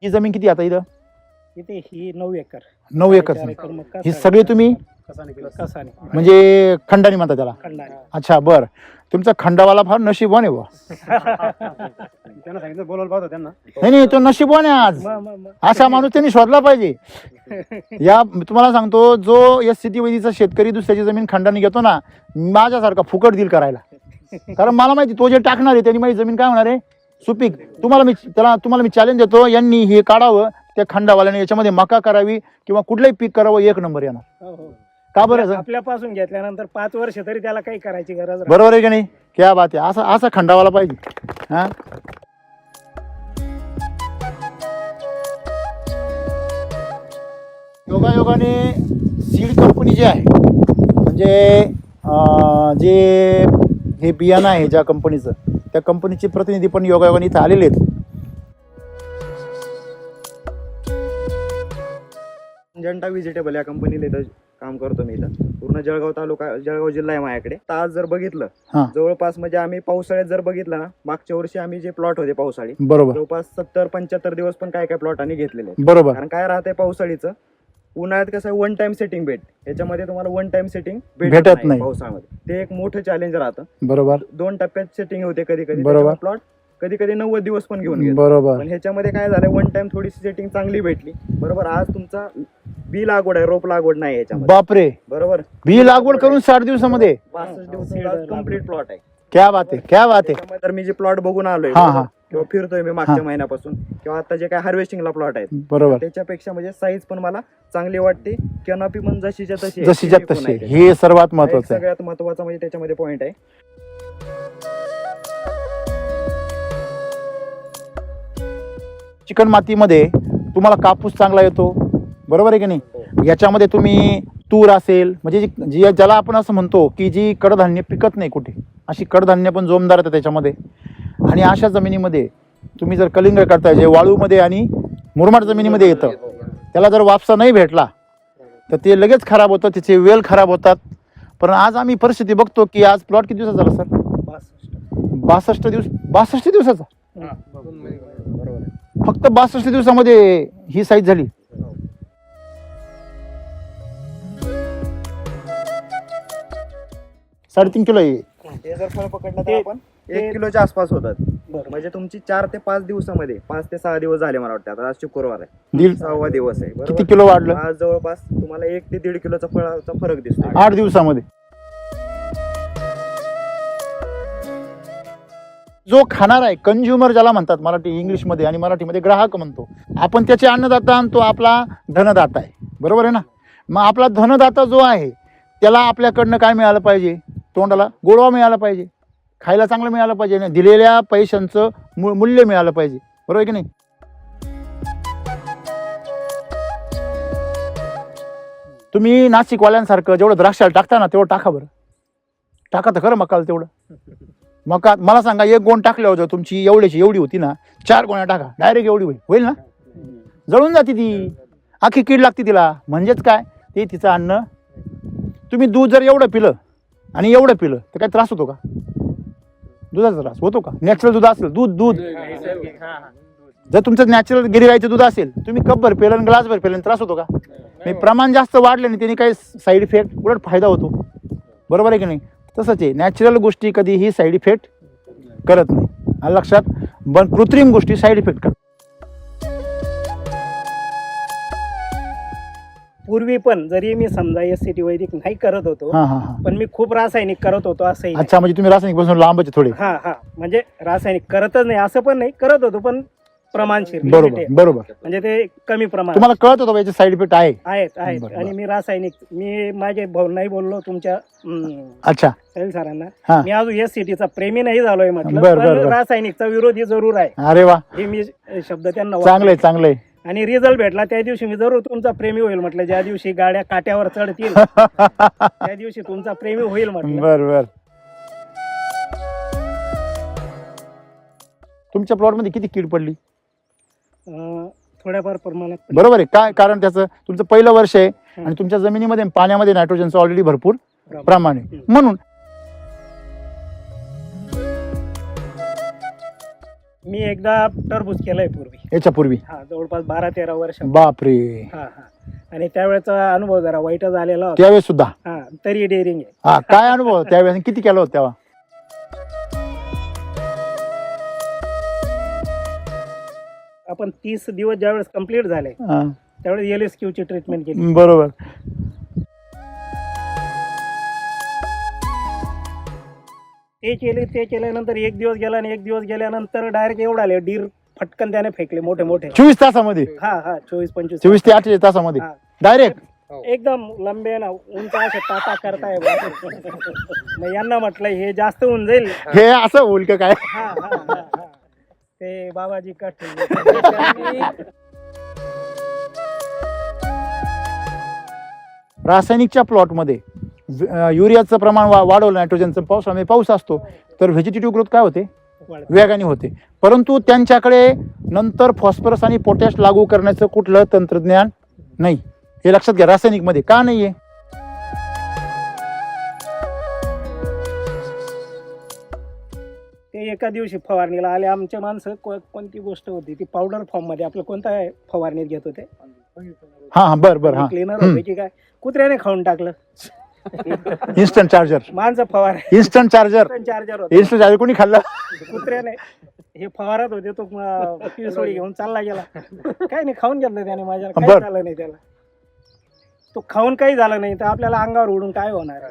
ही जमीन किती आता इथं? इथे ही 9 एकर 9 एकर. 4 एकर मका, ही सगळी तुम्ही कसाने म्हणजे खंडानी म्हणता त्याला? खंडाने. अच्छा बर. तुमचा खंडावाला फार नशीबवान आहे बुवा. त्यांना सांगितलं बोलायला पाहतो त्यांना. नाही तो नशीबवान आहे आज. असा माणूस त्यांनी शोधला पाहिजे. या तुम्हाला सांगतो, जो या स्थितीवैदीचा शेतकरी दुसऱ्याची जमीन खंडाने घेतो ना, माझ्यासारखा फुकट देईल करायला. कारण मला माहिती तो जे टाकणार आहे त्यांनी माझी जमीन काय होणार आहे, सुपीक. तुम्हाला मी चॅलेंज देतो, यांनी हे काढावं त्या खंडावाल्याने, याच्यामध्ये मका करावी किंवा कुठलंही पीक करावं, 1 नंबर येणार. का बरं? आपल्यापासून घेतल्यानंतर 5 वर्ष तरी त्याला काही करायची गरज नाही. बरोबर आहे की नाही? क्या बात आहे. असा खंडावाला पाहिजे. हा योगायोगाने सीड कंपनी जी आहे, म्हणजे जे हे बियाणं आहे ज्या कंपनीचं, त्या कंपनीचे प्रतिनिधी पण योगायोगाने इथे आलेले आहेत. जनता व्हिजिटेबल या कंपनीला इथं काम करतो मी. इथं पूर्ण जळगाव तालुका, जळगाव जिल्हा आहे माझ्याकडे. तर आज जर बघितलं जवळपास, म्हणजे आम्ही पावसाळ्यात जर बघितलं ना, मागच्या वर्षी आम्ही जे प्लॉट होते पावसाळी, बरोबर, जवळपास 70-75 दिवस पण काय काय प्लॉटांनी घेतलेले. बरोबर. कारण काय राहतंय पावसाळीचं, उन्हाळ्यात कसं 1 टाइम सेटिंग भेट, याच्यामध्ये तुम्हाला 1 टाइम सेटिंग भेटत नाही पावसाळ्यामध्ये. ते एक मोठं चॅलेंज राहतं. बरोबर. 2 टप्प्यात सेटिंग होते कधी कधी. बरोबर. प्लॉट कधी कधी 90 दिवस पण घेऊन गेले. बरोबर. पण ह्याच्यामध्ये काय झालं, 1 टाइम थोडीशी सेटिंग चांगली भेटली. बरोबर. आज तुमचा बी लागवड आहे, रोप लागवड नाही याच्यामध्ये. बापरे. बरोबर. बी लागवड करून 60 दिवसामध्ये 65 दिवसाचा कम्प्लीट प्लॉट आहे. क्या बात आहे, क्या बात आहे. त्याच्यामुळे तर मी जे प्लॉट बघून आलोय किंवा फिरतोय मी मागच्या महिन्यापासून, किंवा आता जे काय हार्वेस्टिंगला प्लॉट आहेत, बरोबर, त्याच्यापेक्षा म्हणजे साईज पण मला चांगली वाटते. कॅनॉपी पण जशीच्या तशी, जशीच्या तशी. हे सर्वात महत्वाचं आहे. सगळ्यात महत्वाचं म्हणजे त्याच्यामध्ये पॉइंट आहे. चिकन मातीमध्ये तुम्हाला कापूस चांगला येतो, बरोबर आहे की नाही? याच्यामध्ये तुम्ही तूर असेल, म्हणजे जी ज्याला आपण असं म्हणतो की जी कडधान्य पिकत नाही कुठे, अशी कडधान्य पण जोमदार येतं त्याच्यामध्ये. आणि अशा जमिनीमध्ये तुम्ही जर कलिंगड करताय, जे वाळूमध्ये आणि मुरमाड जमिनीमध्ये येतं, त्याला जर वापसा नाही भेटला तर ते लगेच खराब होतं, त्याचे वेल खराब होतात. पण आज आम्ही परिस्थिती बघतो की आज प्लॉट किती दिवसाचा झाला सर? 62 दिवसाचा. फक्त 62 दिवसामध्ये ही साईज झाली. साडेतीन किलो आहे. हे जर फळ पकडलं तर आपण 1 किलोच्या आसपास होतात. म्हणजे तुमची 4 ते 5 दिवसामध्ये, 5 ते 6 दिवस झाले मला वाटतं. आता आज शुक्रवार आहे, 6वा दिवस आहे. किती किलो वाढलं? आज जवळपास तुम्हाला 1 ते 1.5 किलोचा फळाचा फरक दिसतो 8 दिवसामध्ये. जो खाणार आहे, कंझ्युमर ज्याला म्हणतात मराठी इंग्लिशमध्ये, आणि मराठीमध्ये ग्राहक म्हणतो आपण, त्याचे अन्नदाता आणि तो आपला धनदाता आहे. बरोबर आहे ना? मग आपला धनदाता जो आहे त्याला आपल्याकडनं काय मिळालं पाहिजे? तोंडाला गोडवा मिळाला पाहिजे, खायला चांगलं मिळालं पाहिजे, दिलेल्या पैशांचं मूल्य मिळालं पाहिजे. बरोबर आहे की नाही? तुम्ही नाशिकवाल्यांसारखं जेवढं द्राक्षाला टाकता ना तेवढं टाका बरं. टाका तर खरं मकाला तेवढं. मका मला सांगा, 1 गोण टाकल्यावर जर तुमची एवढी होती ना, 4 गोण्या टाका, डायरेक्ट एवढी होईल ना? जळून जाते ती, आखी कीड लागते तिला. म्हणजेच काय, ते तिचं अन्न. तुम्ही दूध जर एवढं पिलं आणि एवढं पिलं तर काय त्रास होतो का? दुधाचा त्रास होतो का? नॅचरल दूध असेल, दूध जर तुमचं नॅचरल गिरीगाईचं दूध असेल, तुम्ही कपभर पेलं आणि ग्लासभर पेलं, त्रास होतो का? प्रमाण जास्त वाढलं नाही त्याने काही साईड इफेक्ट, उलट फायदा होतो. बरोबर आहे की नाही? तसंच आहे, नॅचरल गोष्टी कधीही साईड इफेक्ट करत नाही, लक्षात. पण कृत्रिम गोष्टी साईड इफेक्ट करतात. पूर्वी पण जरी मी समजा SCT वैदिक नाही करत होतो, पण मी खूप रासायनिक करत होतो असंही. अच्छा, म्हणजे तुम्ही रासायनिक पासून लांबच थोडे? म्हणजे रासायनिक करतच नाही असं पण नाही, करत होतो पण प्रमाणशीर. बरोबर. म्हणजे ते कमी प्रमाण. तुम्हाला कळत होतं याचे साईड इफेक्ट आहेत. आणि मी रासायनिक, मी माझे भाऊ नाही बोललो तुमच्या अच्छा सैल सरांना, मी अजून SCTचा प्रेमी नाही झालोय म्हटलं, पण रासायनिकचा विरोधी जरूर आहे. अरे वा, हे मी शब्द त्यांना चांगलंय. आणि रिझल्ट भेटला त्या दिवशी मी जरूर तुमचा प्रेमी होईल म्हटलं. ज्या दिवशी गाड्या काट्यावर चढतील त्या दिवशी तुमचा प्रेमी होईल म्हटलं. बरोबर. तुमच्या प्लॉट मध्ये किती कीड पडली? थोड्याफार प्रमाणात. बरोबर आहे. काय कारण? त्याचं तुमचं पहिलं वर्ष आहे आणि तुमच्या जमिनीमध्ये पाण्यामध्ये नायट्रोजनचं ऑलरेडी भरपूर प्रमाण आहे, म्हणून मी एकदा टरबूज केलंय पूर्वी, याच्यापूर्वी? हा जवळपास 12-13 वर्ष. बापरे. हा हा. आणि त्यावेळेचा अनुभव जरा वाईट झालेला होता. त्यावेळेस सुद्धा? हा, तरी डेअरिंग आहे. हा, काय अनुभव त्यावेळेस, किती केलं होतं तेव्हा? आपण 30 दिवस ज्यावेळेस कंप्लीट झाले हा, त्यावेळेस LSQ ची ट्रीटमेंट केली. बरोबर. ते केल्यानंतर एक दिवस गेला आणि एक दिवस गेल्यानंतर डायरेक्ट एवढा आले डीर फटकन त्याने फेकले मोठे मोठे. 24 तासामध्ये? हा हा, 24-25. 24 ते 48 तासामध्ये हा. डायरेक्ट? एकदम लंबे ना, उंच असे टाटा करताय. मग यांना म्हटलं हे जास्त होऊन जाईल. हे असं होईल का काय? हा हा हा हा. ते बाबाजी कट रासायनिकच्या प्लॉटमध्ये युरियाचं प्रमाण वाढवलं, नायट्रोजनचं, पावसामध्ये पाऊस असतो तर व्हेजिटेटिव्ह ग्रोथ काय होते? वेगाने होते. परंतु त्यांच्याकडे नंतर फॉस्फरस आणि पोटॅश लागू करण्याचं कुठलं तंत्रज्ञान नाही. हे लक्षात घ्या. रासायनिकमध्ये का नाही आहे? ते एका दिवशी फवारणीला आले आमचे माणसं. कोणती गोष्ट होती ती, पावडर फॉर्म मध्ये आपलं कोणता फवारणीत घेत होते? हा हा, बर हा. क्लीनर होते की काय, कुत्र्याने खाऊन टाकलं. Instant charger. माणसं फवार instant charger. Charger instant charger कोणी खाल्लं? कुत्र्याने. हे फवारत होते, तो पिसोडी घेऊन चालला गेला. काही नाही, खाऊन घेतलं त्याने माझ्या, काही झालं नाही त्याला. तो खाऊन काही झालं नाही तर आपल्याला अंगावर उडून काय होणार?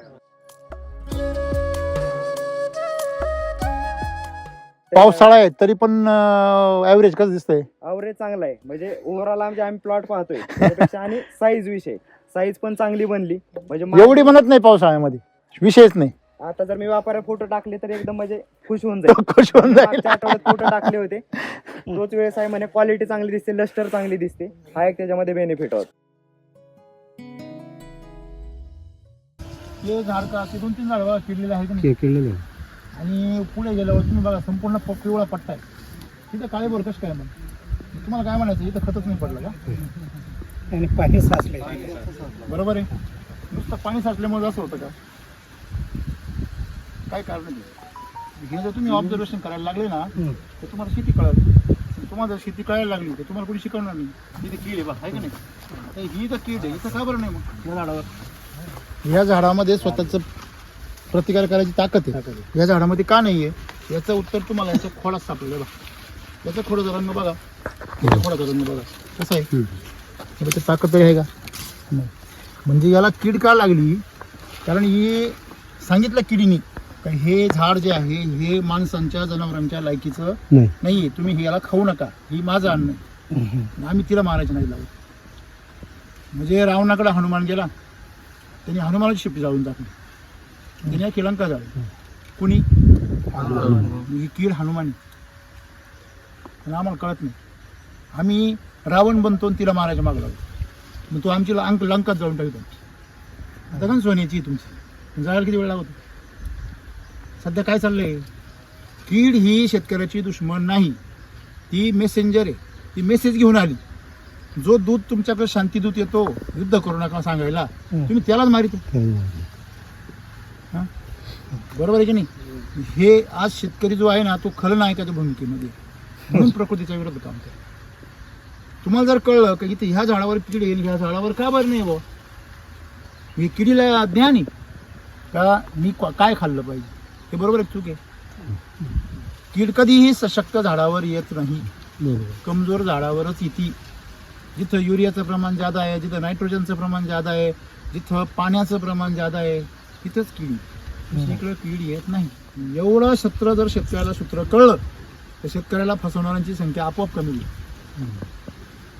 पावसाळा आहे तरी पण ऍव्हरेज कसं दिसतंय? ॲव्हरेज चांगला आहे. म्हणजे ओव्हरऑल आम्ही प्लॉट पाहतोय त्यापेक्षा. आणि साईज विषय, साईज पण चांगली बनली. म्हणजे एवढी म्हणत नाही पावसाळ्यामध्ये, विषयच नाही. आता जर मी व्यापाऱ्या फोटो टाकले तर एकदम म्हणजे खुश होऊन जाईल. खुश होऊन जाईल. मागच्या आठवड्यात फोटो टाकले होते, तोच वेळेस आहे म्हणे क्वालिटी चांगली दिसते, लस्टर चांगली दिसते. हा एक त्याच्यामध्ये बेनिफिट होता. हे झाड का असे 2-3 झाड बघा किडलेले आहे की नाही? आणि पुढे गेल्यावर तुम्ही बघा संपूर्ण पिवळा पट्टा आहे. तिथं काळे बोर कसं काय? मग तुम्हाला काय म्हणायचं, इथं खतच नाही पडलं का? आणि पाणी साचले. बरोबर आहे. नुसतं पाणी साचल्यामुळे असं होतं का? काय कारण आहे? हे जर तुम्ही ऑब्झर्वेशन करायला लागले ना तर तुम्हाला शेती कळाली. तुम्हाला जर शेती कळायला लागली तर तुम्हाला कोणी शिकवणार नाही. इथे कीड आहे बा, आहे का नाही? आता ही तर कीड आहे, इथं का बरं नाही मग या झाडावर? ह्या झाडामध्ये स्वतःचं प्रतिकार करायची ताकद आहे. या झाडामध्ये का नाही आहे याचं उत्तर तुम्हाला याचं खोडाच सापडलं बा. याचं खोडं धरण बघा, खोडा धरण बघा कसं आहे. त्याची ताकद आहे का नाही? म्हणजे याला कीड का लागली? कारण ही सांगितलं किडीनी का हे झाड जे आहे हे माणसांच्या, जनावरांच्या लायकीचं नाही. तुम्ही हे याला खाऊ नका, ही माझं अन्न आहे. आम्ही तिला मारायचं नाही लावू. म्हणजे रावणाकडे हनुमान गेला, त्यांनी हनुमानाची शिफ्ट जाळून टाकली. त्याने या किलंका जाळली. कुणी? ही कीड हनुमानी. आम्हाला कळत नाही. आम्ही रावण बनतो आणि तिला मारायच्या मागं लागतो. मग तो आमची लंकात जाऊन टाकतो. आता का सोन्याची तुमची जायला किती वेळ लागतो? सध्या काय चाललंय? कीड ही शेतकऱ्याची दुश्मन नाही, ती मेसेंजर आहे. ती मेसेज घेऊन आली. जो दूध तुमच्याकडे शांती दूत येतो युद्ध करू नका सांगायला, तुम्ही त्यालाच मारितो. बरोबर आहे की नाही? हे आज शेतकरी जो आहे ना तो खलनायकाच्या भूमिकेमध्ये, म्हणून प्रकृतीच्या विरोधात काम करतो. तुम्हाला जर कळलं की इथे ह्या झाडावर कीड येईल, ह्या झाडावर का बरं नाही बुवा, हे किडीला ज्ञान आहे का मी काय खाल्लं पाहिजे, हे बरोबर आहे चूक आहे. कीड कधीही सशक्त झाडावर येत नाही, कमजोर झाडावरच येते. जिथं युरियाचं प्रमाण जादा आहे, जिथं नायट्रोजनचं प्रमाण जादा आहे, जिथं पाण्याचं प्रमाण जादा आहे तिथंच कीड. दुसरीकडे कीड येत नाही. एवढं सत्र जर शेतकऱ्याला सूत्र कळलं तर शेतकऱ्याला फसवणाऱ्यांची संख्या आपोआप कमी होईल.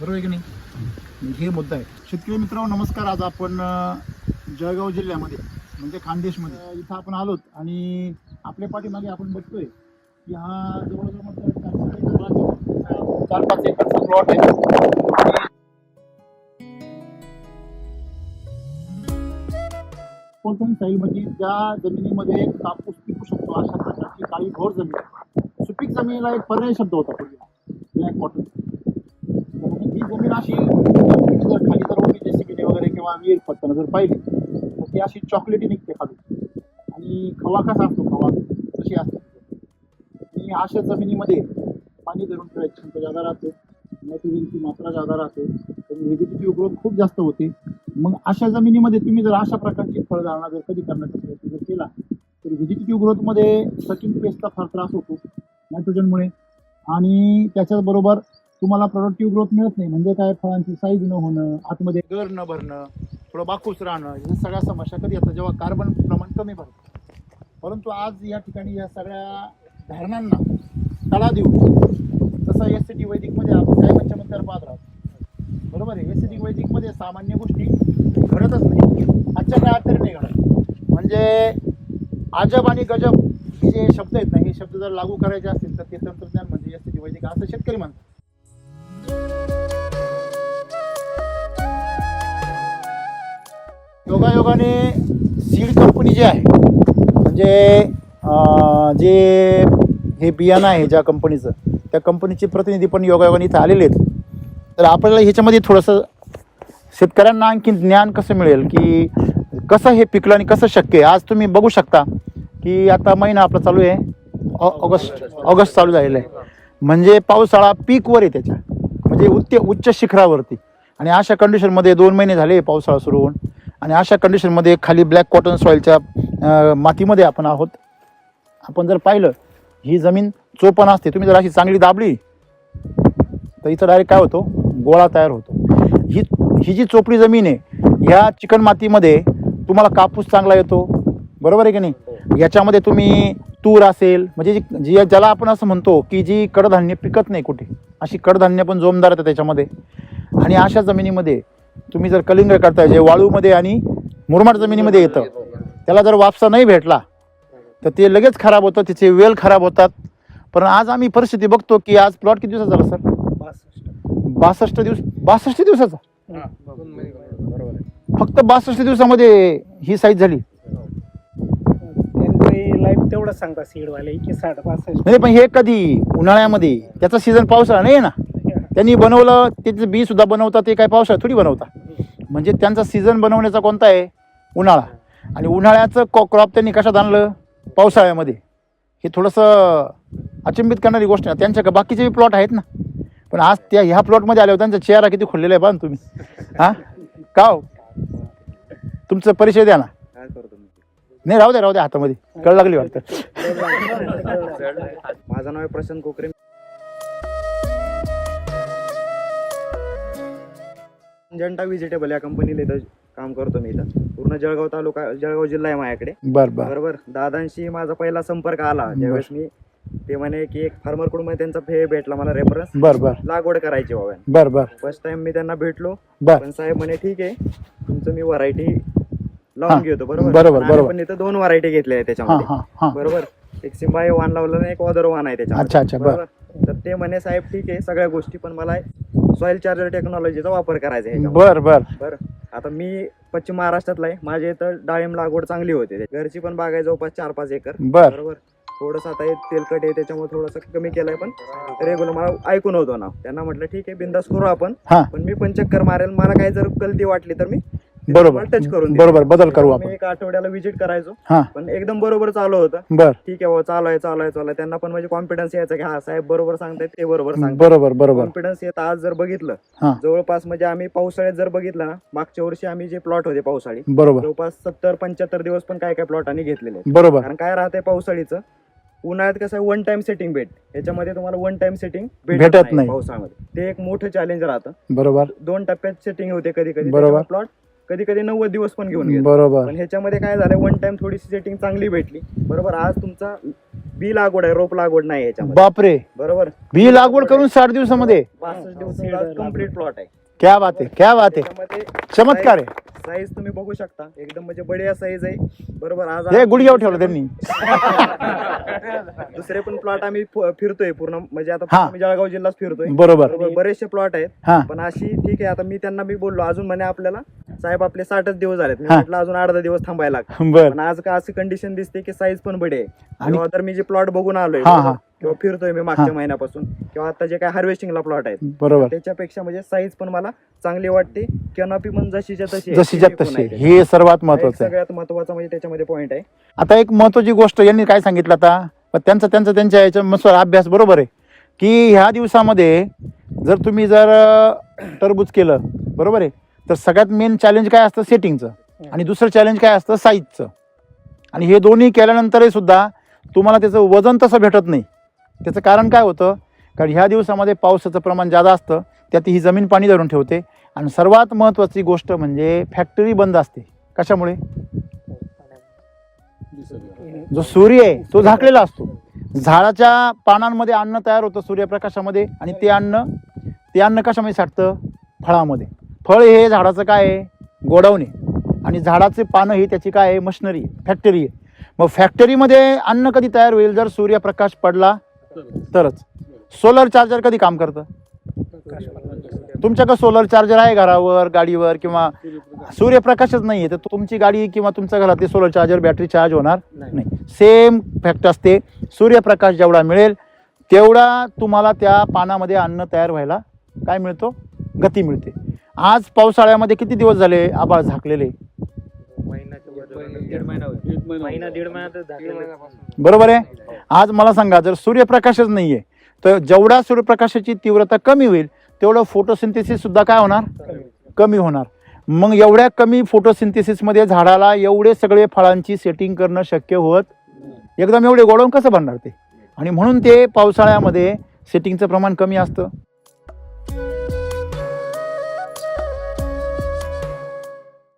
बरोबर आहे की नाही? हे मुद्दा आहे. शेतकरी मित्रांनो नमस्कार. आज आपण जळगाव जिल्ह्यामध्ये म्हणजे खानदेशमध्ये इथं आपण आलोत आणि आपल्या पाठीमागे आपण बघतोय की हा जवळजवळ 4-5 एकरचा प्लॉट आहे. पोल्टन साईल म्हणजे ज्या जमिनीमध्ये कापूस पिकू शकतो अशा प्रकारची काळी घोर जमीन. सुपीक जमिनीला एक पर्याय शब्द होता पूर्वी, ब्लॅक कॉटन. ही जमीन अशी जर खाली जर उभी जेसीबीने वगैरे किंवा विहीर पत्ताना जर पाहिली तर ती अशी चॉकलेटी निघते खाली. आणि खवा कसा असतो, खवा तशी असते. आणि अशा जमिनीमध्ये पाणी धरून ठेवायची क्षमता जादा राहते, नायट्रोजनची मात्रा जादा राहते, तर व्हेजिटेटिव्ह ग्रोथ खूप जास्त होते. मग अशा जमिनीमध्ये तुम्ही जर अशा प्रकारची फळधारणा जर कधी करण्याचा प्रयत्न जर केला तर व्हेजिटेटिव्ह ग्रोथमध्ये सकिंग पेस्टचा फार त्रास होतो नायट्रोजनमुळे, आणि त्याच्याबरोबर तुम्हाला प्रोडक्टिव्ह ग्रोथ मिळत नाही. म्हणजे काय, फळांची साईज न होणं, आतमध्ये गर न भरणं, थोडं बाकूस राहणं, या सगळ्या समस्या कधी येतात जेव्हा कार्बन प्रमाण कमी भरतं. परंतु आज या ठिकाणी या सगळ्या धारणांना तडा देऊन, तसं SCT वैदिकमध्ये आपण काय पंचमंत्यावर पाहत राहतो, बरोबर आहे. SCT वैदिकमध्ये सामान्य गोष्टी घडतच नाही, आजच्या काळात तरी नाही घडत. म्हणजे अजब आणि गजब हे जे शब्द आहेत ना, हे शब्द जर लागू करायचे असतील तर ते तंत्रज्ञान म्हणजे SCT वैदिक असं शेतकरी म्हणतात. योगायोगाने सीड कंपनी जी आहे, म्हणजे जे हे बियाणं आहे ज्या कंपनीचं, त्या कंपनीचे प्रतिनिधी पण योगायोगाने इथं आलेले आहेत. तर आपल्याला ह्याच्यामध्ये थोडंसं शेतकऱ्यांना आणखी ज्ञान कसं मिळेल की कसं हे पिकलं आणि कसं शक्य आहे. आज तुम्ही बघू शकता की आता महिना आपला चालू आहे, ऑगस्ट चालू झालेला आहे, म्हणजे पावसाळा पीकवर आहे त्याच्या, म्हणजे उच्च शिखरावरती. आणि अशा कंडिशनमध्ये 2 महिने झाले पावसाळा सुरू होऊन, आणि अशा कंडिशनमध्ये खाली ब्लॅक कॉटन सॉईलच्या मातीमध्ये आपण आहोत. आपण जर पाहिलं ही जमीन चोपण असते, तुम्ही जर अशी चांगली दाबली तर इथं डायरेक्ट काय होतो, गोळा तयार होतो. ही जी चोपडी जमीन आहे, ह्या चिकन मातीमध्ये तुम्हाला कापूस चांगला येतो, बरोबर आहे की नाही. याच्यामध्ये तुम्ही तूर असेल, म्हणजे जी ज्याला आपण असं म्हणतो की जी कडधान्य पिकत नाही कुठे, अशी कडधान्य पण जोमदार येतं त्याच्यामध्ये. आणि अशा जमिनीमध्ये तुम्ही जर कलिंग करताय, जे वाळूमध्ये आणि मुरमाड जमिनीमध्ये येतं, त्याला जर वापसा नाही भेटला तर ते लगेच खराब होतं, तिचे वेल खराब होतात. पण आज आम्ही परिस्थिती बघतो की आज प्लॉट किती दिवसाचा झाला सर? 62 दिवसाचा. फक्त 62 दिवसामध्ये ही साईज झाली. लाईफ तेवढं सांगता सीडवाले की 65. नाही, पण हे कधी उन्हाळ्यामध्ये, त्याचा सीझन पावसाळा नाही ना. त्यांनी बनवलं, त्याचं बी सुद्धा बनवतात, ते काय पावसाळ्यात थोडी बनवतात. म्हणजे त्यांचा सीझन बनवण्याचा कोणता आहे, उन्हाळा. आणि उन्हाळ्याचं क्रॉप त्यांनी कशात आणलं, पावसाळ्यामध्ये. हे थोडंसं अचंबित करणारी गोष्ट आहे. त्यांच्या बाकीचे प्लॉट आहेत ना, पण आज त्या ह्या प्लॉटमध्ये आल्यावर त्यांचा चेहरा किती खोललेला आहे, पाहा तुम्ही. हां का हो, तुमचा परिचय द्या ना. नाही, राहू द्या हातामध्ये कळ लागली वाटतं. माझं नाव आहे प्रशांत कोकरे. जंटा व्हेजिटेबल या कंपनीला इथं काम करतो मी. इथं पूर्ण जळगाव तालुका, जळगाव जिल्हा आहे माझ्याकडे. बरोबर. दादांशी माझा पहिला संपर्क आला ज्यावेळेस मी, ते म्हणे की एक फार्मर कडून त्यांचा भेटला मला रेफरन्स, लागवड करायची बाबा. फर्स्ट टाइम मी त्यांना भेटलो, पण साहेब म्हणे ठीक आहे तुमचं मी व्हरायटी लावून घेतो. बरोबर. पण इथं 2 व्हरायटी घेतल्या त्याच्यामध्ये. बरोबर. एक सिम्बाई वाण लावलं आणि एक ऑदर वाण आहे त्याच्यामध्ये. बरोबर. तर ते म्हणे साहेब ठीक आहे सगळ्या गोष्टी, पण मला सॉइल चार्जर टेक्नॉलॉजीचा वापर करायचा आहे. बरं. आता मी पश्चिम महाराष्ट्रातला आहे, माझ्या इथं डाळिंब लागवड चांगली होते, घरची पण बाग आहे जवळपास 4-5 एकर. बरोबर. थोडंसं आता तेलकट आहे त्याच्यामुळे थोडंसं कमी केलंय, पण रेग्युलर मला ऐकून होतं ना. त्यांना म्हटलं ठीक आहे बिंदास करू आपण, पण मी पण चक्कर मारेल, मला काही जर गलती वाटली तर मी टच करून बदल करू आपण. 1 आठवड्याला व्हिजिट करायचो, पण एकदम बरोबर चालू होतं. ठीक आहे बाबा, चालू आहे. त्यांना पण म्हणजे कॉन्फिडन्स यायचा की हा साहेब बरोबर सांगतायत, ते बरोबर सांगतात. बरोबर. कॉन्फिडन्स येत. आज जर बघितलं जवळपास, म्हणजे आम्ही पावसाळ्यात जर बघितलं ना, मागच्या वर्षी आम्ही जे प्लॉट होते पावसाळी, जवळपास 70-75 दिवस पण काय प्लॉटांनी घेतलेले. बरोबर. कारण काय राहतंय पावसाळीचं, उन्हाळ्यात कसं आहे 1 टाइम सेटिंग भेट, याच्यामध्ये तुम्हाला 1 टाइम सेटिंग भेटत नाही पावसाळ्यामध्ये. ते एक मोठं चॅलेंज राहतं. बरोबर. 2 टप्प्यात सेटिंग होते कधी प्लॉट, कधी 90 दिवस पण घेऊन गेले. बरोबर. पण ह्याच्यामध्ये काय झालं, 1 टाइम थोडीशी सेटिंग चांगली भेटली. बरोबर. आज तुमचा बी लागवड आहे, रोप लागवड नाही याच्यामध्ये. बापरे. बरोबर. बी लागवड करून 60 दिवसामध्ये 62 दिवस कम्प्लीट प्लॉट आहे. क्या बात आहे. चमत्कार आहे. साईज तुम्ही बघू शकता, एकदम म्हणजे बढिया साईज आहे. बरोबर. आज गुडघ्यावर ठेवलं त्यांनी. दुसरे पण प्लॉट आम्ही फिरतोय पूर्ण, म्हणजे आता आम्ही जळगाव जिल्ह्यात फिरतोय. बरोबर. बरेचसे प्लॉट आहेत, पण अशी ठीक आहे. आता मी त्यांना बोललो अजून, म्हणे आपल्याला साहेब आपले 60च दिवस झालेत. मी म्हटलं अजून 8-10 दिवस थांबायला लागतं. पण आज का अशी कंडिशन दिसते की साईज पण बडी आहे. आणि तर मी जे प्लॉट बघून आलोय किंवा फिरतोय मी मागच्या महिन्यापासून, किंवा आता जे काय हार्वेस्टिंगला प्लॉट आहेत, बरोबर, त्याच्यापेक्षा म्हणजे साईज पण मला चांगली वाटते. कॅनॉपी पण जशीच्या तशी. हे सर्वात महत्वाचं, सगळ्यात महत्वाचं म्हणजे त्याच्यामध्ये पॉईंट आहे. आता एक महत्वाची गोष्ट यांनी काय सांगितलं, आता त्यांचा याच्यानुसार अभ्यास बरोबर आहे. की ह्या दिवसामध्ये जर तुम्ही टरबूज केलं, बरोबर आहे, तर सगळ्यात मेन चॅलेंज काय असतं सेटिंगचं, आणि दुसरं चॅलेंज काय असतं साईजचं. आणि हे दोन्ही केल्यानंतरही सुद्धा तुम्हाला त्याचं वजन तसं भेटत नाही. त्याचं कारण काय होतं, कारण ह्या दिवसामध्ये पावसाचं प्रमाण जादा असतं, त्यात ही जमीन पाणी धरून ठेवते. आणि सर्वात महत्त्वाची गोष्ट म्हणजे फॅक्टरी बंद असते. कशामुळे? जो सूर्य आहे तो झाकलेला असतो. झाडाच्या पानांमध्ये अन्न तयार होतं सूर्यप्रकाशामध्ये, आणि ते अन्न कशामध्ये साठतं? फळामध्ये. फळ हे झाडाचं काय आहे? गोडाऊन आहे. आणि झाडाचे पानं ही त्याची काय आहे? मशिनरी, फॅक्टरी आहे. मग फॅक्टरीमध्ये अन्न कधी तयार होईल? जर सूर्यप्रकाश पडला तरच. सोलर चार्जर कधी काम करतं? तुमच्याकडे सोलर चार्जर आहे घरावर, गाडीवर, किंवा सूर्यप्रकाशच नाही आहे तर तुमची गाडी किंवा तुमच्या घरातली सोलर चार्जर बॅटरी चार्ज होणार नाही. सेम फॅक्ट असते. सूर्यप्रकाश जेवढा मिळेल तेवढा तुम्हाला त्या पानामध्ये अन्न तयार व्हायला काय मिळतो? गती मिळते. आज पावसाळ्यामध्ये किती दिवस झाले आभाळ झाकलेले? बरोबर आहे. आज मला सांगा, जर सूर्यप्रकाशच नाहीये तर जेवढा सूर्यप्रकाशाची तीव्रता कमी होईल तेवढं फोटोसिंथेसिस सुद्धा काय होणार? कमी होणार. मग एवढ्या कमी फोटोसिंथेसिसमध्ये झाडाला एवढे सगळे फळांची सेटिंग करणं शक्य होत एकदम एवढे गोडवून कसं बनणार ते? आणि म्हणून ते पावसाळ्यामध्ये सेटिंगचं प्रमाण कमी असतं.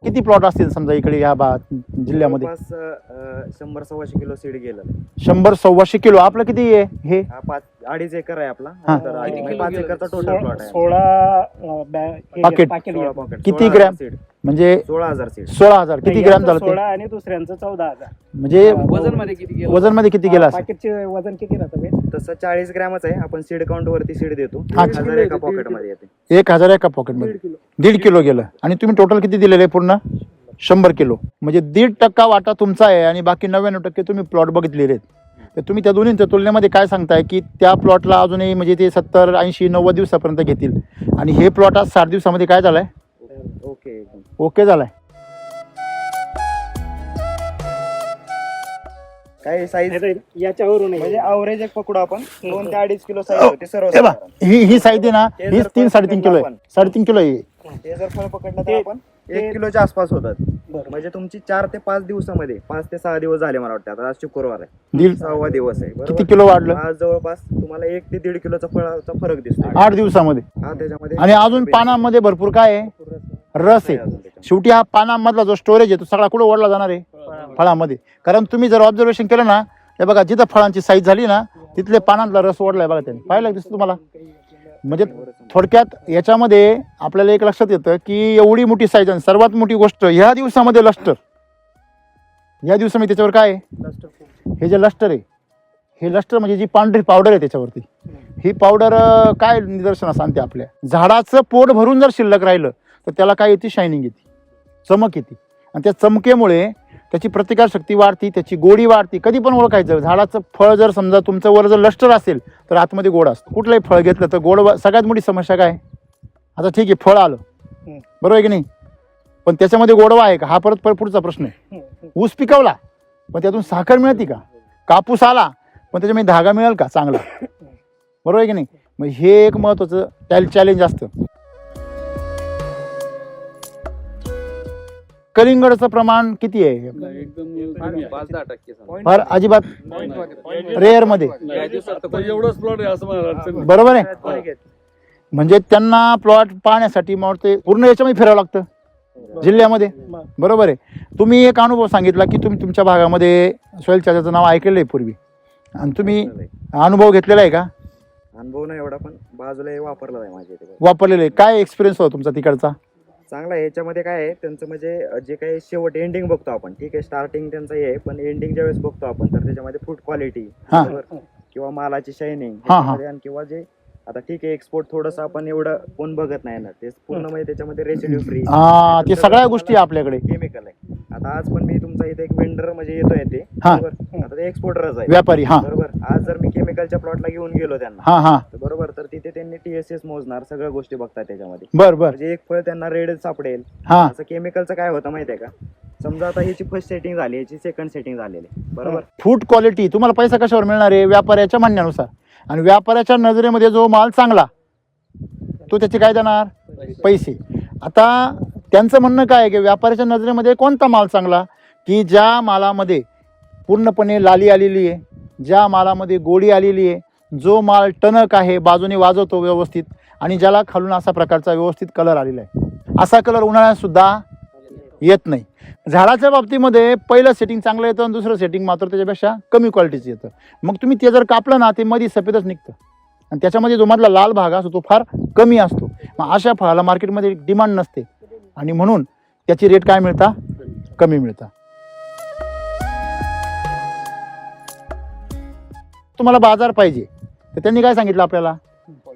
किती प्लॉट असतील समजा इकडे या जिल्ह्यामध्ये? 100-125 किलो सीड गेलं. 100-125 किलो. आपलं किती आहे हे? 2.5 एकर आहे आपला. हा. तर 5 एकरचा टोटल प्लॉट आहे. 16 पाकिट. किती ग्रॅम? म्हणजे 16,000 सीड. 16,000. किती ग्रॅम झालं ते? 16 आणि दुसऱ्यांचं 14,000. म्हणजे वजन मध्ये किती गेलं? वजन मध्ये किती गेला? पाकिटचे वजन किती राहतं बे? तसं 40 ग्रॅमच आहे. आपण सीड काउंट वरती सीड देतो. हा. 1000 एका पॉकेट मध्ये येते. 1000 एका पॉकेटमध्ये 1.5 किलो गेलं. आणि तुम्ही टोटल किती दिलेलं आहे? पूर्ण 100 किलो. म्हणजे 1.5% वाटा तुमचा आहे आणि बाकी 99% तुम्ही प्लॉट बघितलेले आहेत. तर तुम्ही त्या दोन्हींच्या तुलनेमध्ये काय सांगताय की त्या प्लॉटला अजूनही म्हणजे ते 70, 80, 90 दिवसापर्यंत घेतील, आणि हे प्लॉट आज 60 दिवसामध्ये काय झालंय? ओके झालाय. काय साईज याच्यावरून म्हणजे अवरेज एक पकडू आपण 2 ते 2.5 किलो साईज होते सर्व. हे बघा, ही साईज आहे ना, ही 3-3.5 किलो आहे. 3.5 किलो आहे. ते जर फळ पकडलं तर आपण 1 किलोच्या आसपास होतात. म्हणजे तुमची 4 ते 5 दिवसामध्ये 5 ते 6 दिवस झाले मला वाटतं. आता आज शुक्रवार आहे, 6वा दिवस आहे. किती किलो वाढलं? आज जवळपास तुम्हाला 1 ते 1.5 किलोचा फळाचा फरक दिसतो 8 दिवसामध्ये. हा त्याच्यामध्ये. आणि अजून पानांमध्ये भरपूर काय आहे? रस आहे. शेवटी हा पानांमधला जो स्टोरेज आहे तो सगळा कुठं ओढला जाणार आहे? फळामध्ये. कारण तुम्ही जर ऑब्झर्वेशन केलं ना, हे बघा, जिथं फळांची साईज झाली ना तिथले पानांतला रस ओढलाय बघा. त्यांनी पाहिलं दिसतं तुम्हाला? म्हणजे थोडक्यात याच्यामध्ये आपल्याला एक लक्षात येतं की एवढी मोठी साईज. आणि सर्वात मोठी गोष्ट ह्या दिवसामध्ये लस्टर. या दिवसामध्ये त्याच्यावर काय आहे? हे जे लस्टर आहे, हे लस्टर म्हणजे जी पांढरी पावडर आहे त्याच्यावरती, ही पावडर काय निदर्शनास आणते? आपल्या झाडाचं पोट भरून जर शिल्लक राहिलं तर त्याला काय येते? शायनिंग येते, चमक येते. आणि त्या चमकेमुळे त्याची प्रतिकारशक्ती वाढती, त्याची गोडी वाढती. कधी पण ओळखायचं, झाडाचं फळ जर समजा तुमचं वर जर लस्टर असेल तर आतमध्ये गोड असतं. कुठलंही फळ घेतलं तर गोड. सगळ्यात मोठी समस्या काय? आता ठीक आहे, फळ आलं, बरोबर आहे की नाही, पण त्याच्यामध्ये गोडवा आहे का? हा परत पुढचा प्रश्न आहे. ऊस पिकवला पण त्यातून साखर मिळते का? कापूस आला पण त्याच्यामध्ये धागा मिळेल का चांगला? बरोबर आहे की नाही? मग हे एक महत्वाचं चॅलेंज असतं. कलिंगडचं प्रमाण किती आहे? एकदम 5-10%. फार अजिबात रेअर मध्ये. एवढंच प्लॉट आहे असं मला. बरोबर आहे. म्हणजे त्यांना प्लॉट पाहण्यासाठी मला वाटतं पूर्ण याच्यामध्ये फिरावं लागतं जिल्ह्यामध्ये. बरोबर आहे. तुम्ही एक अनुभव सांगितला की तुम्ही तुमच्या भागामध्ये सॉइल चार्जरचं नाव ऐकलेलं आहे पूर्वी, आणि तुम्ही अनुभव घेतलेला आहे का? अनुभव नाही एवढा, पण बाजूला हे वापरलं आहे माझ्या इथे. वापरलेलं आहे. काय एक्सपिरियन्स होता तुमचा तिकडचा? चांगला आहे. याच्यामध्ये काय आहे त्यांचं म्हणजे जे काही शेवट एंडिंग बघतो आपण, ठीक आहे, स्टार्टिंग त्यांचं हे आहे, पण एंडिंग ज्यावेळेस बघतो आपण तर त्याच्यामध्ये फूड क्वालिटी किंवा मालाची शायनिंग आणि किंवा जे आता ठीक आहे एक्सपोर्ट थोडंसं आपण एवढं कोण बघत नाही ना, ते पूर्ण म्हणजे त्याच्यामध्ये रेसिड्यू फ्री ते सगळ्या गोष्टी आपल्याकडे केमिकल आहे. आता आज पण मी तुमचा इथे एक वेंडर म्हणजे येतोय ते, बरोबर, आता ते एक्सपोर्टरच आहे, व्यापारी. बरोबर. आज जर मी केमिकलच्या प्लॉटला घेऊन गेलो त्यांना, बरोबर, तर तिथे त्यांनी TSS मोजणार, सगळ्या गोष्टी बघतात त्याच्यामध्ये. बरोबर. म्हणजे एक फळ त्यांना रेड सापडेल. असं केमिकलचं काय होतं माहितीये का? समजा आता ह्याची फर्स्ट सेटिंग झाली, याची सेकंड सेटिंग झालेली, बरोबर. फूड क्वालिटी तुम्हाला पैसा कशावर मिळणार आहे? व्यापाऱ्याच्या म्हणण्यानुसार. आणि व्यापाऱ्याच्या नजरेमध्ये जो माल चांगला तो त्याचे काय देणार पैसे. आता त्यांचं म्हणणं काय आहे की व्यापाऱ्याच्या नजरेमध्ये कोणता माल चांगला, की ज्या मालामध्ये पूर्णपणे लाली आलेली आहे, ज्या मालामध्ये गोडी आलेली आहे, जो माल टणक आहे, बाजूने वाजवतो व्यवस्थित, आणि ज्याला खालून असा प्रकारचा व्यवस्थित कलर आलेला आहे. असा कलर उन्हाळ्यात सुद्धा येत नाही. झाडाच्या बाबतीमध्ये पहिलं सेटिंग चांगलं येतं आणि दुसरं सेटिंग मात्र त्याच्यापेक्षा कमी क्वालिटीचं येतं. मग तुम्ही ते जर कापलं ना ते मध्ये सफेदच निघतं आणि त्याच्यामध्ये जो मधला लाल भाग असतो तो फार कमी असतो. मग अशा फळाला मार्केटमध्ये डिमांड नसते आणि म्हणून त्याची रेट काय मिळता, कमी मिळता. तुम्हाला बाजार पाहिजे तर त्यांनी काय सांगितलं आपल्याला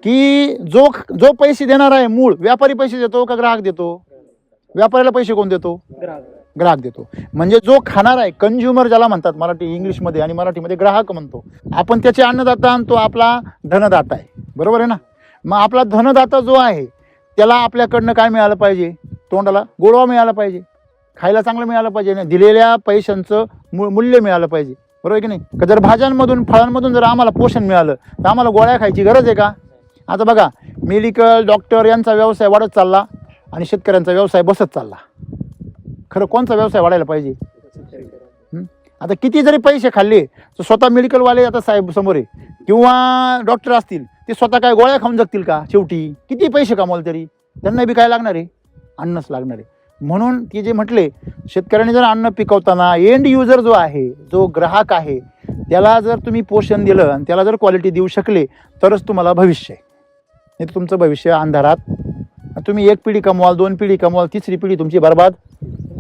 की जो जो पैसे देणार आहे मूळ व्यापारी पैसे देतो का ग्राहक देतो? व्यापाऱ्याला पैसे कोण देतो? ग्राहक देतो. म्हणजे जो खाणार आहे कंझ्युमर ज्याला म्हणतात मराठी इंग्लिशमध्ये आणि मराठीमध्ये ग्राहक म्हणतो आपण, त्याचे अन्नदाता आणि तो आपला धनदाता आहे. बरोबर आहे ना? मग आपला धनदाता जो आहे त्याला आपल्याकडनं काय मिळालं पाहिजे? तोंडाला गोडवा मिळाला पाहिजे, खायला चांगलं मिळालं पाहिजे, दिलेल्या पैशांचं मूल्य मिळालं पाहिजे. बरोबर आहे की नाही? का जर भाज्यांमधून फळांमधून जर आम्हाला पोषण मिळालं तर आम्हाला गोळ्या खायची गरज आहे का? आता बघा मेडिकल डॉक्टर यांचा व्यवसाय वाढत चालला आणि शेतकऱ्यांचा व्यवसाय बसत चालला. खरं कोणचा व्यवसाय वाढायला पाहिजे? आता किती जरी पैसे खाल्ले तर स्वतः मेडिकलवाले आता साहेब समोर आहे किंवा डॉक्टर असतील ते स्वतः काय गोळ्या खाऊन जगतील का? शेवटी किती पैसे कमवले तरी त्यांना बी काय लागणार आहे? अन्नच लागणार आहे. म्हणून ते जे म्हटले शेतकऱ्याने जर अन्न पिकवताना एंड युजर जो आहे, जो ग्राहक आहे, त्याला जर तुम्ही पोषण दिलं आणि त्याला जर क्वालिटी देऊ शकले तरच तुम्हाला भविष्य आहे. नाही तर तुमचं भविष्य अंधारात. तुम्ही एक पिढी कमवाल, 2 पिढी कमवाल, 3री पिढी तुमची बर्बाद.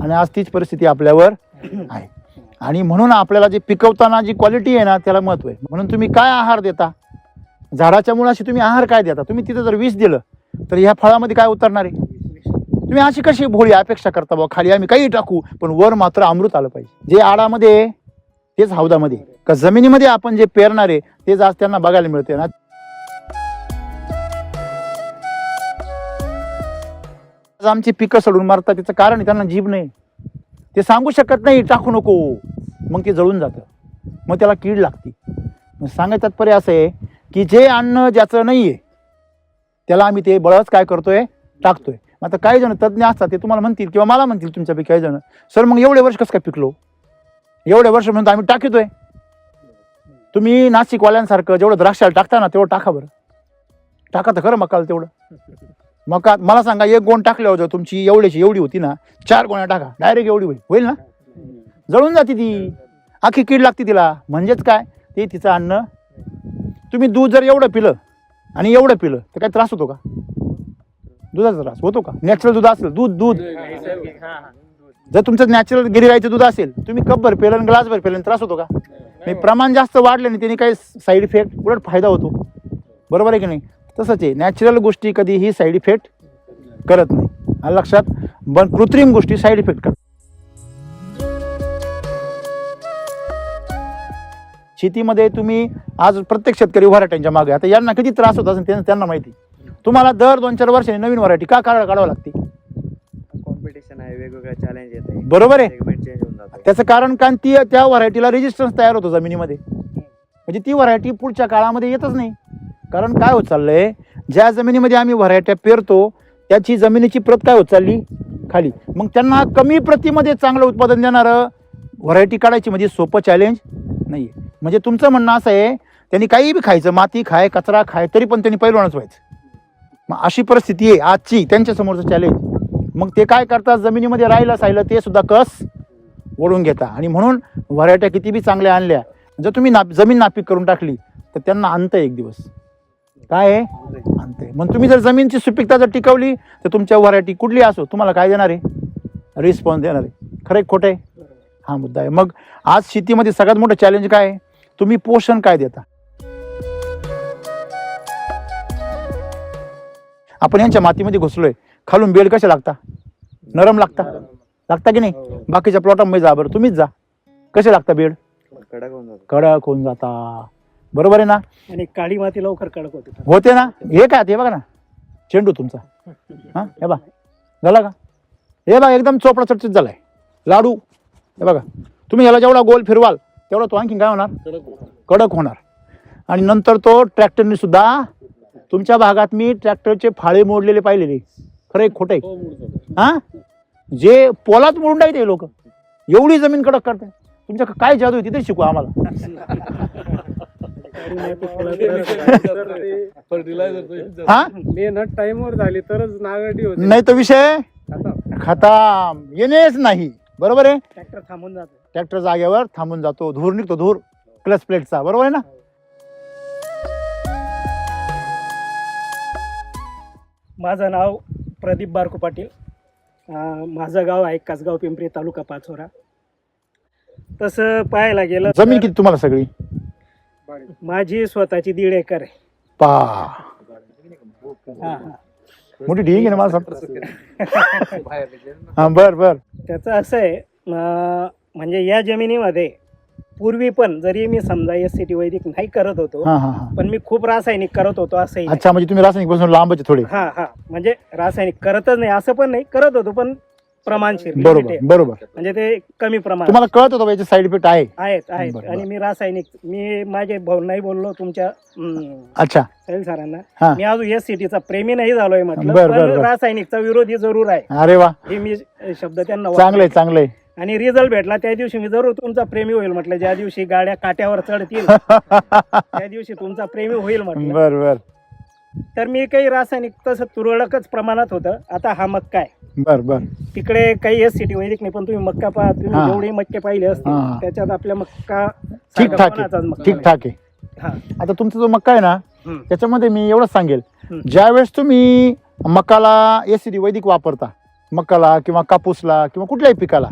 आणि आज तीच परिस्थिती आपल्यावर आहे. आणि म्हणून आपल्याला जे पिकवताना जी क्वालिटी आहे ना त्याला महत्त्व आहे. म्हणून तुम्ही काय आहार देता, झाडाच्या मुळाशी तुम्ही आहार काय देता? तुम्ही तिथं जर विष दिलं तर ह्या फळामध्ये काय उतरणार आहे? तुम्ही अशी कशी भोळी अपेक्षा करता बा खाली आम्ही काही टाकू पण वर मात्र अमृत आलं पाहिजे. जे आडामध्ये तेच हौदामध्ये, का जमिनीमध्ये आपण जे पेरणारे तेच आज त्यांना बघायला मिळते ना. आमची पिकं सोडून मारतात त्याचं कारण आहे त्यांना जीभ नाही. ते सांगू शकत नाही टाकू नको, मग ते जळून जातं, मग त्याला कीड लागते. मग सांगायचं तात्पर्य असं आहे की जे अन्न ज्याचं नाही आहे त्याला आम्ही ते बळच काय करतोय, टाकतोय. आता काही जण तज्ज्ञ असतात ते तुम्हाला म्हणतील किंवा मला म्हणतील तुमच्यापैकी काही जण, सर मग एवढे वर्ष कसं काय पिकलो? एवढे वर्ष म्हणतो आम्ही टाकतोय. तुम्ही नाशिकवाल्यांसारखं जेवढं द्राक्षाला टाकता ना तेवढं टाका बरं. टाका तर खरं मकाल तेवढं. मका मला सांगा एक गोण टाकल्यावर जर तुमची एवढ्याची एवढी होती ना 4 गोण्या टाका डायरेक्ट एवढी होईल ना? जळून जाते ती, आखी कीड लागते तिला. म्हणजेच काय ते तिचं अन्न. तुम्ही दूध जर एवढं पिलं आणि एवढं पिलं तर काय त्रास होतो का? दुधाचा त्रास होतो का? नॅचरल दूध असेल, दूध जर तुमचं नॅचरल गिरीगाईचं दूध असेल तुम्ही कपभर पेलं आणि ग्लासभर पेलं त्रास होतो का? प्रमाण जास्त वाढलं नाही त्याने काही साईड इफेक्ट, उलट फायदा होतो. बरोबर आहे की नाही? तसंच आहे, नॅचरल गोष्टी कधीही साईड इफेक्ट करत नाही. लक्षात. पण कृत्रिम गोष्टी साईड इफेक्ट करतात. शेतीमध्ये तुम्ही आज प्रत्येक शेतकरी व्हरायटीच्या मागे, आता यांना किती त्रास होत असेल त्यांना माहिती. तुम्हाला दर 2-4 वर्षांनी नवीन व्हरायटी का काढावं लागते? कॉम्पिटिशन आहे, वेगवेगळ्या चॅलेंज येत आहे. बरोबर आहे. सेगमेंट चेंज होऊन जातं. त्याचं कारण काय, त्या व्हरायटीला रेजिस्टन्स तयार होतो जमिनीमध्ये. म्हणजे ती व्हरायटी पुढच्या काळामध्ये येतच नाही. कारण काय होत चाललंय, ज्या जमिनीमध्ये आम्ही व्हरायट्या पेरतो त्याची जमिनीची प्रत काय होत चालली, खाली. मग त्यांना कमी प्रतीमध्ये चांगलं उत्पादन देणारं व्हरायटी काढायची म्हणजे सोपं चॅलेंज नाही आहे. म्हणजे तुमचं म्हणणं असं आहे त्यांनी काही बी खायचं, माती खाय, कचरा खाय, तरी पण त्यांनी पहिलवानच व्हायचं. मग अशी परिस्थिती आहे आजची त्यांच्यासमोरचं चॅलेंज. मग ते काय करतात, जमिनीमध्ये राहिलं साहिलं ते सुद्धा कस ओढून घेता. आणि म्हणून व्हरायट्या किती बी चांगल्या आणल्या, जर तुम्ही जमीन नापीक करून टाकली तर त्यांना अंत एक दिवस काय आहे, अंत आहे. मग तुम्ही जर जमीनची सुपीकता जर टिकवली तर तुमच्या व्हरायटी कुठली असो तुम्हाला काय देणार आहे, रिस्पॉन्स देणार आहे. खरं आहे खोटं आहे? हा मुद्दा आहे. मग आज शेतीमध्ये सगळ्यात मोठं चॅलेंज काय आहे, तुम्ही पोषण काय देता. आपण यांच्या मातीमध्ये घुसलोय, खालून बेड कसे लागता, नरम लागता की नाही? बाकीच्या प्लॉटामध्ये जा बरं, तुम्हीच जा, कसे लागता बेड, कडक होऊन जाता. बरोबर आहे ना? आणि काळी माती लवकर कडक होते ना. हे काय ते बघा ना, चेंडू तुमचा, हा हे बघा झाला का, हे बघा एकदम चोपडा चटचीत झालाय. लाडू हे बघा, तुम्ही याला जेवढा गोल फिरवाल तेवढा तो आणखी काय होणार, कडक होणार. आणि नंतर तो ट्रॅक्टरने सुद्धा तुमच्या भागात मी ट्रॅक्टरचे फाळे मोडलेले पाहिलेले. खरं आहे खोटं आहे? हो, मोडतो. हा, जे पोलात मोडून टाकते लोक, एवढी जमीन कडक करतात. तुमच्या काय जादू आहे तिथे शिकू आम्हाला. फर्टिलायझर हा, मेहनत टाइमवर झाली तरच नागरिक होते. नाही तर विषय खतम, येणेच नाही. बरोबर आहे. ट्रॅक्टर थांबून जातो. ट्रॅक्टर जागेवर थांबून जातो, धूर निघतो, धूर क्लच प्लेटचा. बरोबर आहे ना. माझं नाव प्रदीप बारकू पाटील. माझं गाव आहे कासगाव पिंपरी, तालुका पाचोरा. तसं पाहायला गेलं जमीन तर किती तुम्हाला सगळी? माझी स्वतःची 1.5 एकर आहे. पा हा हा. मोठी ढिंग आहे ना मला सांग. हा, बर बर. त्याचं असं आहे, म्हणजे या जमिनीमध्ये पूर्वी पण जरी मी समजा SCT वैदिक नाही करत होतो, हा हा हा. पण मी खूप रासायनिक करत होतो असंही नाही. अच्छा, म्हणजे तुम्ही रासायनिक पासून लांबच आहे थोडे. हा हा, म्हणजे रासायनिक करतच नाही असं पण नाही, करत होतो पण प्रमाणशीर, बरोबर limited. बरोबर. म्हणजे ते कमी प्रमाणात तुम्हाला कळत होतं याचे साईड इफेक्ट आहे. आहेत आहेत. बरं, आणि बरं. मी रासायनिक, मी माझे भाऊ नाही बोललो तुमच्या अच्छा. सैल सरांना, हा. मी अजून SCTचा प्रेमी नाही झालोय म्हटलं, बरं, पण बरं, बरं. रासायनिकचा विरोधी जरूर आहे, अरे वा, हे मी शब्द त्यांना चांगलंय चांगलंय. आणि रिझल्ट भेटला त्या दिवशी मी जरूर तुमचा प्रेमी होईल म्हटलं. ज्या दिवशी गाड्या काट्यावर चढतील त्या दिवशी तुमचा प्रेमी होईल म्हटलं. बर बर तर मी काही रासायनिक तसं तुरळकच प्रमाणात होतं. आता हा मक्का आहे, बर बर. तिकडे काही SCT वैदिक नाही, पण तुम्ही मक्का पहा, तुम्ही हा. जेवढे मक्के पाहिले असतील हा. त्याच्यात आपल्या मक्का ठीकठाक कोणाचाच आहे, मक्का ठीकठाक आहे. नाही. हा. आता तुमचा जो मक्का आहे ना, हम्म. त्याच्यामध्ये मी एवढंच सांगेल, हम्म. ज्यावेळेस तुम्ही मक्काला SCT वैदिक वापरता, मक्काला किंवा कापूसला किंवा कुठल्याही पिकाला,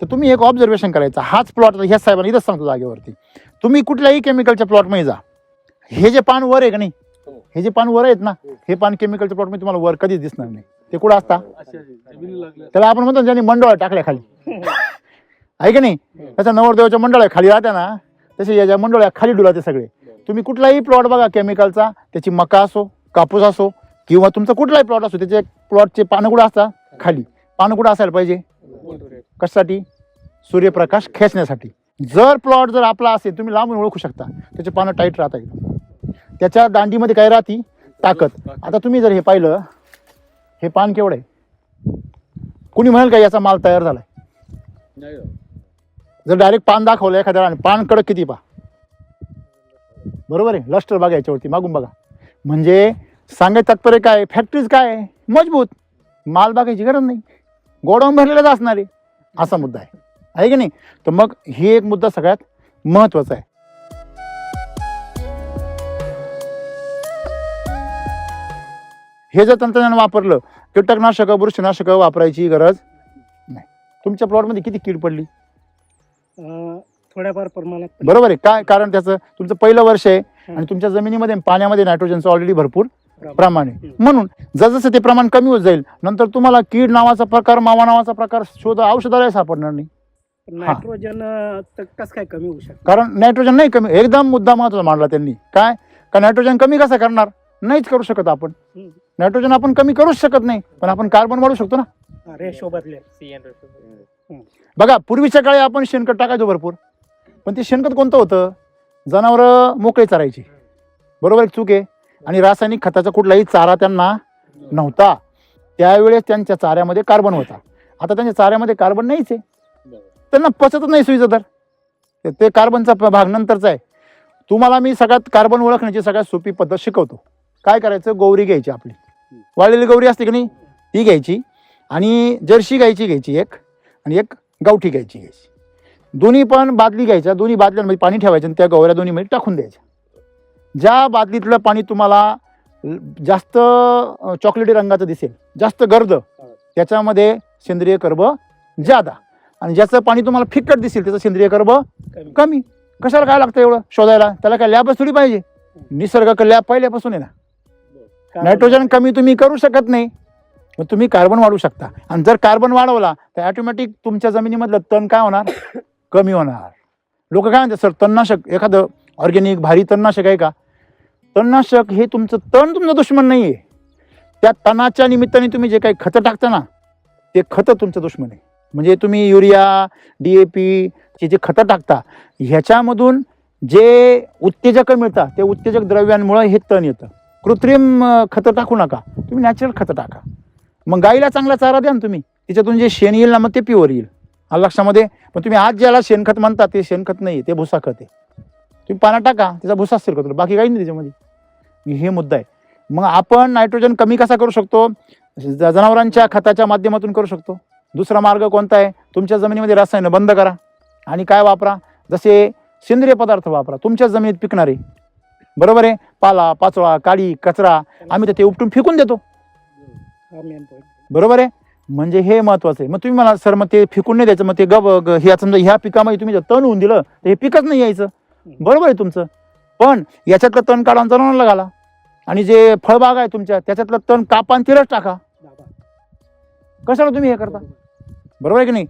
तर तुम्ही एक ऑब्झर्वेशन करायचा. हाच प्लॉट ह्या साहेबांनी इथंच सांगतो जागेवरती, तुम्ही कुठल्याही केमिकलच्या प्लॉटमध्ये जा, हे जे पान वर आहे का नाही, हे जे पान वर आहेत ना, हे पान केमिकलच्या प्लॉटमध्ये तुम्हाला वर कधीच दिसणार नाही. ते कुठं असता? त्याला आपण म्हणतो ना, ज्यांनी मंडोळ्या टाकल्या खाली, आहे का नाही, त्याच्या नवरदेवाच्या मंडोळ्या खाली राहत्या ना, तसे या ज्या मंडोळ्या खाली डुलाते सगळे. तुम्ही कुठलाही प्लॉट बघा केमिकलचा, त्याची मका असो, कापूस असो, किंवा तुमचा कुठलाही प्लॉट असो, त्याचे प्लॉटचे पानं कुठं असतात? खाली. पानं कुठं असायला पाहिजे? कशासाठी? सूर्यप्रकाश खेचण्यासाठी. जर प्लॉट जर आपला असेल, तुम्ही लांबून ओळखू शकता, त्याचे पानं टाईट राहत आहेत, त्याच्या दांडीमध्ये काय राहते? ताकद. आता तुम्ही जर हे पाहिलं, हे पान केवढं आहे? कुणी म्हणेल का याचा माल तयार झालाय? जर डायरेक्ट पान दाखवलं एखाद्या आणि पान कडक किती पा, बरोबर आहे, लस्टर बघा याच्यावरती, मागून बघा. म्हणजे सांगायचं तात्पर्य काय? फॅक्टरीज काय मजबूत, माल बघायची गरज नाही, गोडाऊन भरलेलाच असणार आहे, असा मुद्दा आहे की नाही. तर मग हे एक मुद्दा सगळ्यात महत्वाचा आहे. हे जर तंत्रज्ञान वापरलं, कीटकनाशक बुरशीनाशक वापरायची गरज नाही. तुमच्या प्लॉटमध्ये किती कीड पडली? थोड्याफार प्रमाणात. बरोबर आहे. काय कारण? त्याचं तुमचं पहिलं वर्ष आहे आणि तुमच्या जमिनीमध्ये पाण्यामध्ये नायट्रोजनचं ऑलरेडी भरपूर प्रमाण आहे. म्हणून जसं ते प्रमाण कमी होत जाईल, नंतर तुम्हाला कीड नावाचा प्रकार, मावा नावाचा प्रकार शोध औषधाला सापडणार नाही. नायट्रोजन कसं काय कमी होऊ शकतं? कारण नायट्रोजन नाही कमी. एकदम मुद्दा महत्वाचा मांडला त्यांनी. काय का नायट्रोजन कमी कसं करणार? नाहीच करू शकत आपण. नायट्रोजन आपण कमी करूच शकत नाही, पण आपण कार्बन वाढवू शकतो ना. रेशो बदलेल. बघा, पूर्वीच्या काळी आपण शेणखत टाकायचो भरपूर, पण ते शेणखत कोणतं होतं? जनावर मोकळे चरायची, बरोबर, एक चूक आहे. आणि रासायनिक खताचा कुठलाही चारा त्यांना नव्हता. त्यावेळेस त्यांच्या चाऱ्यामध्ये कार्बन होता. आता त्यांच्या चाऱ्यामध्ये कार्बन नाहीच आहे, त्यांना पचतच नाही सुईचं. तर ते कार्बनचा भाग नंतरचा आहे. तुम्हाला मी सगळ्यात कार्बन ओळखण्याची सगळ्यात सोपी पद्धत शिकवतो. काय करायचं? गौरी घ्यायची, आपली वाळलेली गौरी असते की नाही, ती घ्यायची, आणि जर्सी घ्यायची एक, आणि एक गावठी घ्यायची. दोन्ही पण बादली घ्यायच्या, दोन्ही बादल्यांमध्ये पाणी ठेवायचं आणि त्या गौऱ्या दोन्हीमध्ये टाकून द्यायच्या. ज्या बादलीतलं पाणी तुम्हाला जास्त चॉकलेटी रंगाचं दिसेल, जास्त गर्द, त्याच्यामध्ये सेंद्रिय कर्ब ज्यादा, आणि ज्याचं पाणी तुम्हाला फिक्कट दिसेल त्याचं सेंद्रिय कर्ब कमी. कशाला काय लागतं एवढं शोधायला? त्याला काय लॅबच थोडी पाहिजे? निसर्ग लॅब पहिल्यापासून आहे ना. नायट्रोजन कमी तुम्ही करू शकत नाही, मग तुम्ही कार्बन वाढवू शकता. आणि जर कार्बन वाढवला तर ऑटोमॅटिक तुमच्या जमिनीमधलं तण काय होणार? कमी होणार. लोक काय म्हणतात, सर तणनाशक एखादं ऑर्गॅनिक भारी तणनाशक आहे का? तणनाशक हे तुमचं तण तुमचं दुश्मन नाही आहे. त्या तणाच्या निमित्ताने तुम्ही जे काही खतं टाकता ना, ते खतं तुमचं दुश्मन आहे. म्हणजे तुम्ही युरिया, DAP चे जे खतं टाकता, ह्याच्यामधून जे उत्तेजक मिळतात ते उत्तेजक द्रव्यांमुळे हे तण येतं. कृत्रिम खतं टाकू नका, तुम्ही नॅचरल खतं टाका. मग गाईला चांगला चारा द्या ना तुम्ही, तिच्यातून जे शेण येईल ना मग ते प्युअर येईल. आलं लक्षामध्ये. पण तुम्ही आज ज्याला शेणखत म्हणता ते शेणखत नाही, ते भुसा खत आहे. तुम्ही पाण्यात टाका, त्याचा भुसा शिरकतो, बाकी काही नाही त्याच्यामध्ये. हे मुद्दा आहे. मग आपण नायट्रोजन कमी कसा करू शकतो? जनावरांच्या खताच्या माध्यमातून करू शकतो. दुसरा मार्ग कोणता आहे? तुमच्या जमिनीमध्ये रसायन बंद करा आणि काय वापरा? जसे सेंद्रिय पदार्थ वापरा तुमच्या जमिनीत पिकणारे. बरोबर आहे. पाला पाचोळा काडी कचरा आम्ही तर ते उपटून फेकून देतो. हा मेन पॉईंट. बरोबर आहे. म्हणजे हे महत्वाचं आहे. मग तुम्ही मला सर मग ते फेकून नाही द्यायचं, मग ते ह्या समजा ह्या पिकामध्ये तुम्ही जर तण होऊन दिलं तर हे पिकच नाही यायचं. बरोबर आहे तुमचं. पण याच्यातलं तण काढून जनावरांना घाला आणि जे फळबाग आहे तुमच्या त्याच्यातलं तण कापा आणि तिरच टाका. कशाला तुम्ही हे करता? बरोबर आहे की नाही?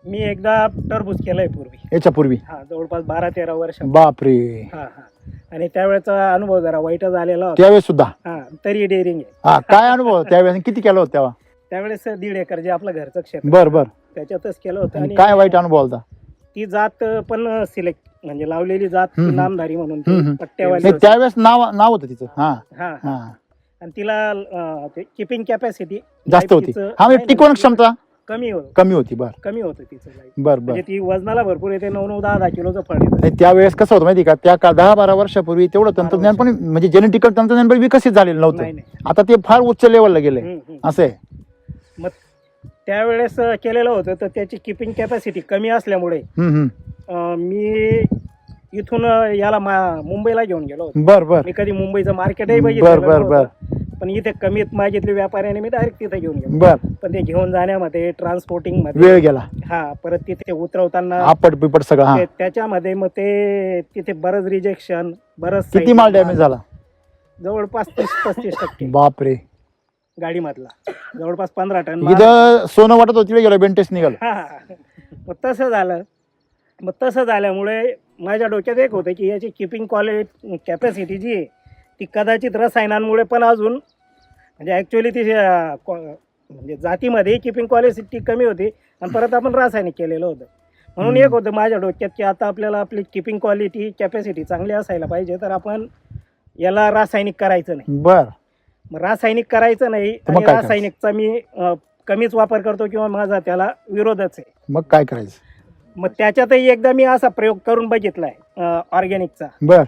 मी एकदा टरबूज केलंय पूर्वी. याच्यापूर्वी? हा, जवळपास 12-13 वर्ष. बापरे. हा हा. आणि त्यावेळेचा अनुभव जरा वाईटच आलेला होता. त्यावेळेस सुद्धा? हा, तरी डेअरिंग आहे. हा, काय अनुभव त्यावेळेस? किती केलं होतं तेव्हा? त्यावेळेस 1.5 एकर जे आपलं घरचं क्षेत्र बर बर. त्याच्यातच केलं होतं. आणि काय वाईट अनुभव होता? ती जात पण सिलेक्ट म्हणजे लावलेली जात ती हम्म. नामधारी म्हणून ती हम्म. पट्ट्यावाली नाही होती. त्यावेळेस नाव होतं तिचं. हा हा हा. हा. आणि तिला किपिंग कॅपॅसिटी जास्त होती. हा म्हणजे टिकवण क्षमता कमी होती. कमी होती. बर कमी होतं तिचं life. बर बर. म्हणजे ती वजनाला भरपूर येते. 9-9, 10-10 किलोचं फळ येतं. नाही त्यावेळेस कसं होतं माहिती का? त्या 10-12 वर्षापूर्वी तेवढं तंत्रज्ञान पण म्हणजे जेनेटिकल तंत्रज्ञान पण विकसित झालेलं नाही नव्हतं. नाही. आता ते फार उच्च लेवलला गेलंय. हम्म, हम्म. असं आहे. मग त्यावेळेस केलेलं होतं तर त्याची किपिंग कॅपॅसिटी कमी असल्यामुळे मी इथून याला मुंबईला घेऊन गेलो होतो. बर बर मी कधी मुंबईचं मार्केटही बर बघितलं बर बर. नव्हतं. पण इथे कमीत मागितले व्यापाऱ्याने मी डायरेक्ट तिथे घेऊन गेलो. बर. पण ते घेऊन जाण्यामध्ये ट्रान्सपोर्टिंग मध्ये वेळ गेला. हा, परत तिथे उतरवताना आपट पिपट सगळं. हा. त्याच्यामध्ये मग ते तिथे बरंच रिजेक्शन, बरंच किती माल डॅमेज झाला? जवळपास 30-35% बापरे. गाडीमधला जवळपास 15 टन माल. इथं सोनं वाटत होतं तिकडे गेलं बेंटेस निघालं. हा. मग तसं झालं. मग तसं झाल्यामुळे माझ्या डोक्यात एक होतं की याची किपिंग कॅपॅसिटी जी आहे ती कदाचित रसायनांमुळे पण अजून म्हणजे ॲक्च्युली ती म्हणजे जातीमध्ये किपिंग क्वालिटी कमी होती आणि परत आपण रासायनिक केलेलं होतं. म्हणून एक होतं माझ्या डोक्यात की आता आपल्याला आपली किपिंग क्वालिटी कॅपॅसिटी चांगली असायला पाहिजे, तर आपण याला रासायनिक करायचं नाही. बर. मग रासायनिक करायचं नाही मग आणि काय रासायनिकचा मी कमीच वापर करतो किंवा माझा त्याला विरोधच आहे. मग काय करायचं? मग त्याच्यातही एकदा मी असा प्रयोग करून बघितलाय ऑर्गॅनिकचा. बर.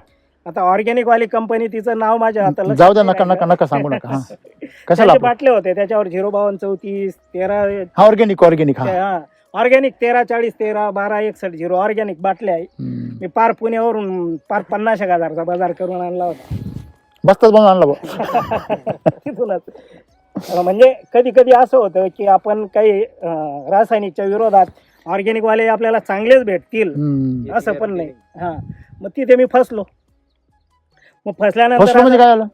आता ऑर्गॅनिक वाली कंपनी, तिचं नाव माझ्या हाताला जाऊ द्या, नका नका नका सांगू नका. हा. कशाला त्याचे आपण? बाटले होते त्याच्यावर 05234 13 हा ऑर्गॅनिक ऑर्गॅनिक. हा. हा ऑर्गॅनिक 1340 13 1261 0 ऑर्गॅनिक बाटल्या आहे. मी पार पुण्यावरून पार 50,000चा बाजार करून आणला होता. बसताच बनवून आणला बा. तिथूनच. म्हणजे कधी कधी असं होतं की आपण काही रासायनिकच्या विरोधात ऑर्गॅनिक वाले आपल्याला चांगलेच भेटतील असं पण नाही. हा. मग तिथे मी फसलो. मग फसल्यानंतर म्हणजे काय आलं?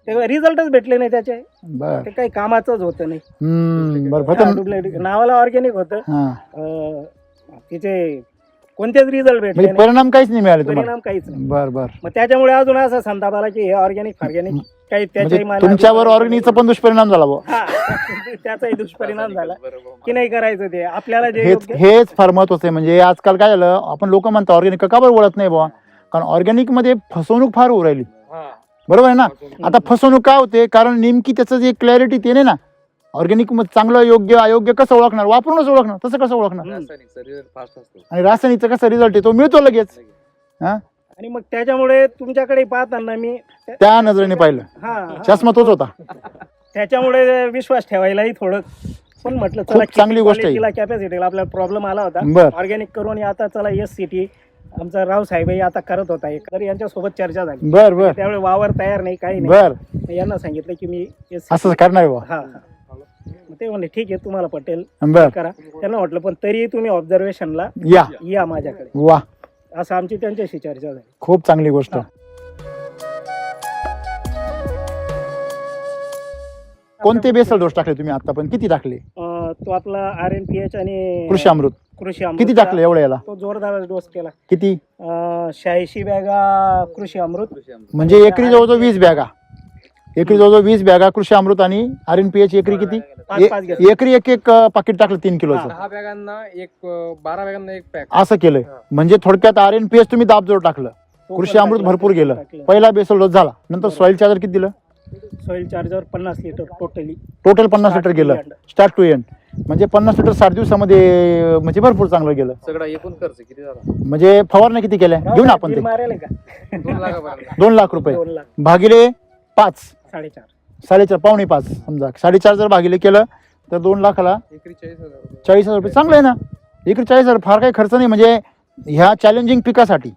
ते रिझल्टच भेटले नाही त्याचे. बर. ते काही कामाचंच होतं नाही. बरं. डुप्लिकेट नावाला ऑर्गॅनिक होतं. हा. तिथे कोणतेच रिझल्ट भेटले म्हणजे नाही. परिणाम काहीच नाही मिळाले तुम्हाला? परिणाम काहीच नाही. बर बर. मग त्याच्यामुळे अजून असं संताप आला की हे ऑर्गॅनिक काही त्याच्याही म्हणजे तुमच्यावर ऑर्गॅनिकचा पण दुष्परिणाम झाला बुवा. हा, त्याचाही दुष्परिणाम झाला की नाही करायचं ते आपल्याला जे हेच योग्य- हेच फार महत्वाचं आहे. म्हणजे आजकाल काय झालं, आपण लोक म्हणतात ऑर्गॅनिक का बरं ओळख नाही बुवा, कारण ऑर्गॅनिक मध्ये फसवणूक फार होऊ राहिली. बरोबर आहे ना? आता फसवणूक का होते? कारण नेमकी त्याचं जे क्लॅरिटी ते नाही ना. ऑर्गॅनिक मध्ये चांगलं योग्य अयोग्य कसं ओळखणार? वापरूनच ओळखणार. तसं कसं ओळखणार? आणि रासायनिकचा कसा रिझल्ट आहे तो मिळतो लगेच. हा. आणि मग त्याच्यामुळे तुमच्याकडे पाहताना मी त्या नजरेने पाहिलं. हा चष्मा तोच होता. त्याच्यामुळे विश्वास ठेवायलाही थोडं पण म्हटलं खूप चांगली गोष्ट आहे. तिला कॅपॅसिटीला आपल्याला प्रॉब्लेम आला होता बर. ऑर्गॅनिक करून. आता चला SCT आमचा राव साहेबही आता करत होता एक, तर यांच्यासोबत चर्चा झाली. बर बर त्यावेळी वावर तयार नाही काही नाही. बर. यांना सांगितलं की मी असं करणार आहे बुवा. हा हा. मग ते म्हणले ठीक आहे तुम्हाला पटेल बर. करा. त्यांना म्हटलं पण तरी तुम्ही ऑब्झर्वेशनला या माझ्याकडे. वा. असं आमची त्यांच्याशी चर्चा झाली. खूप चांगली गोष्ट. कोणते बेसल डोस टाकले तुम्ही आता पण? किती टाकले? तो आपला RNPH आणि कृषी अमृत किती टाकले एवढ्या याला? तो जोरदार डोस केला. किती? 86 बॅगा कृषी अमृत. म्हणजे एकरी जवळजवळ 20 बॅगा. एकरी जवळजवळ 20 बॅगा कृषी अमृत आणि RNPH एकरी किती 5 घेतले. एकरी एक पाकिट टाकलं 3 किलोचं 10 बॅगांना एक 12 बॅगांना एक पॅक. असं केलंय. म्हणजे थोडक्यात RNPH तुम्ही दाबजोड टाकलं, तो कृषी पण अमृत टाकलं, भरपूर गेलं. टाकलं. पहिला बेसल डोस झाला, नंतर सॉइल चार्जर किती दिलं? Soil charger 50 litre totally. Total 50 litre Start गेलं to end. Start to end. म्हणजे 50 लिटर 60 दिवसामध्ये म्हणजे भरपूर चांगलं गेलं. सगळा एकूण खर्च किती झाला? म्हणजे फवारण्या किती केल्या घेऊन आपण ते बिल मारेल का 2 लाखापर्यंत. 2 लाख रुपये 2 लाख भागिले 5 4.5. 4.5 पावणे 5 समजा 4.5 जर भागिले केलं तर 2 लाखाला एकरी 40,000 रुपये. 40,000 रुपये. चांगलं आहे ना. एकरी 40,000 फार काही खर्च नाही. म्हणजे ह्या चॅलेंजिंग पिकासाठी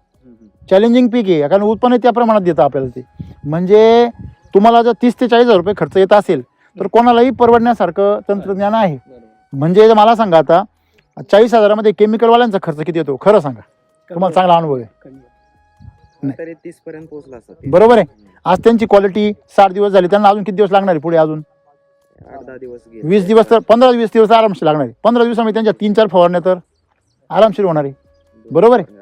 चॅलेंजिंग पीक आहे, कारण उत्पन्न त्या प्रमाणात देतं आपल्याला ते. म्हणजे तुम्हाला जर 30 ते 40,000 रुपये खर्च येत असेल तर कोणालाही परवडण्यासारखं तंत्रज्ञान आहे. बरोबर. म्हणजे मला सांगा आता 40,000 केमिकलवाल्यांचा खर्च किती येतो खरं सांगा, तुम्हाला चांगला अनुभव आहे. कमी. तरी 30 पर्यंत पोहोचला असता ते. बरोबर आहे. आज त्यांची क्वालिटी 60 दिवस झाली, त्यांना अजून किती दिवस लागणार आहे पुढे? अजून 8-10 दिवस गेले. 20 दिवस तर 15-20 दिवस आरामशीर लागणार आहे. 15 दिवसामध्ये त्यांच्या 3-4 फवारण्या तर आरामशीर होणार आहे. बरोबर आहे.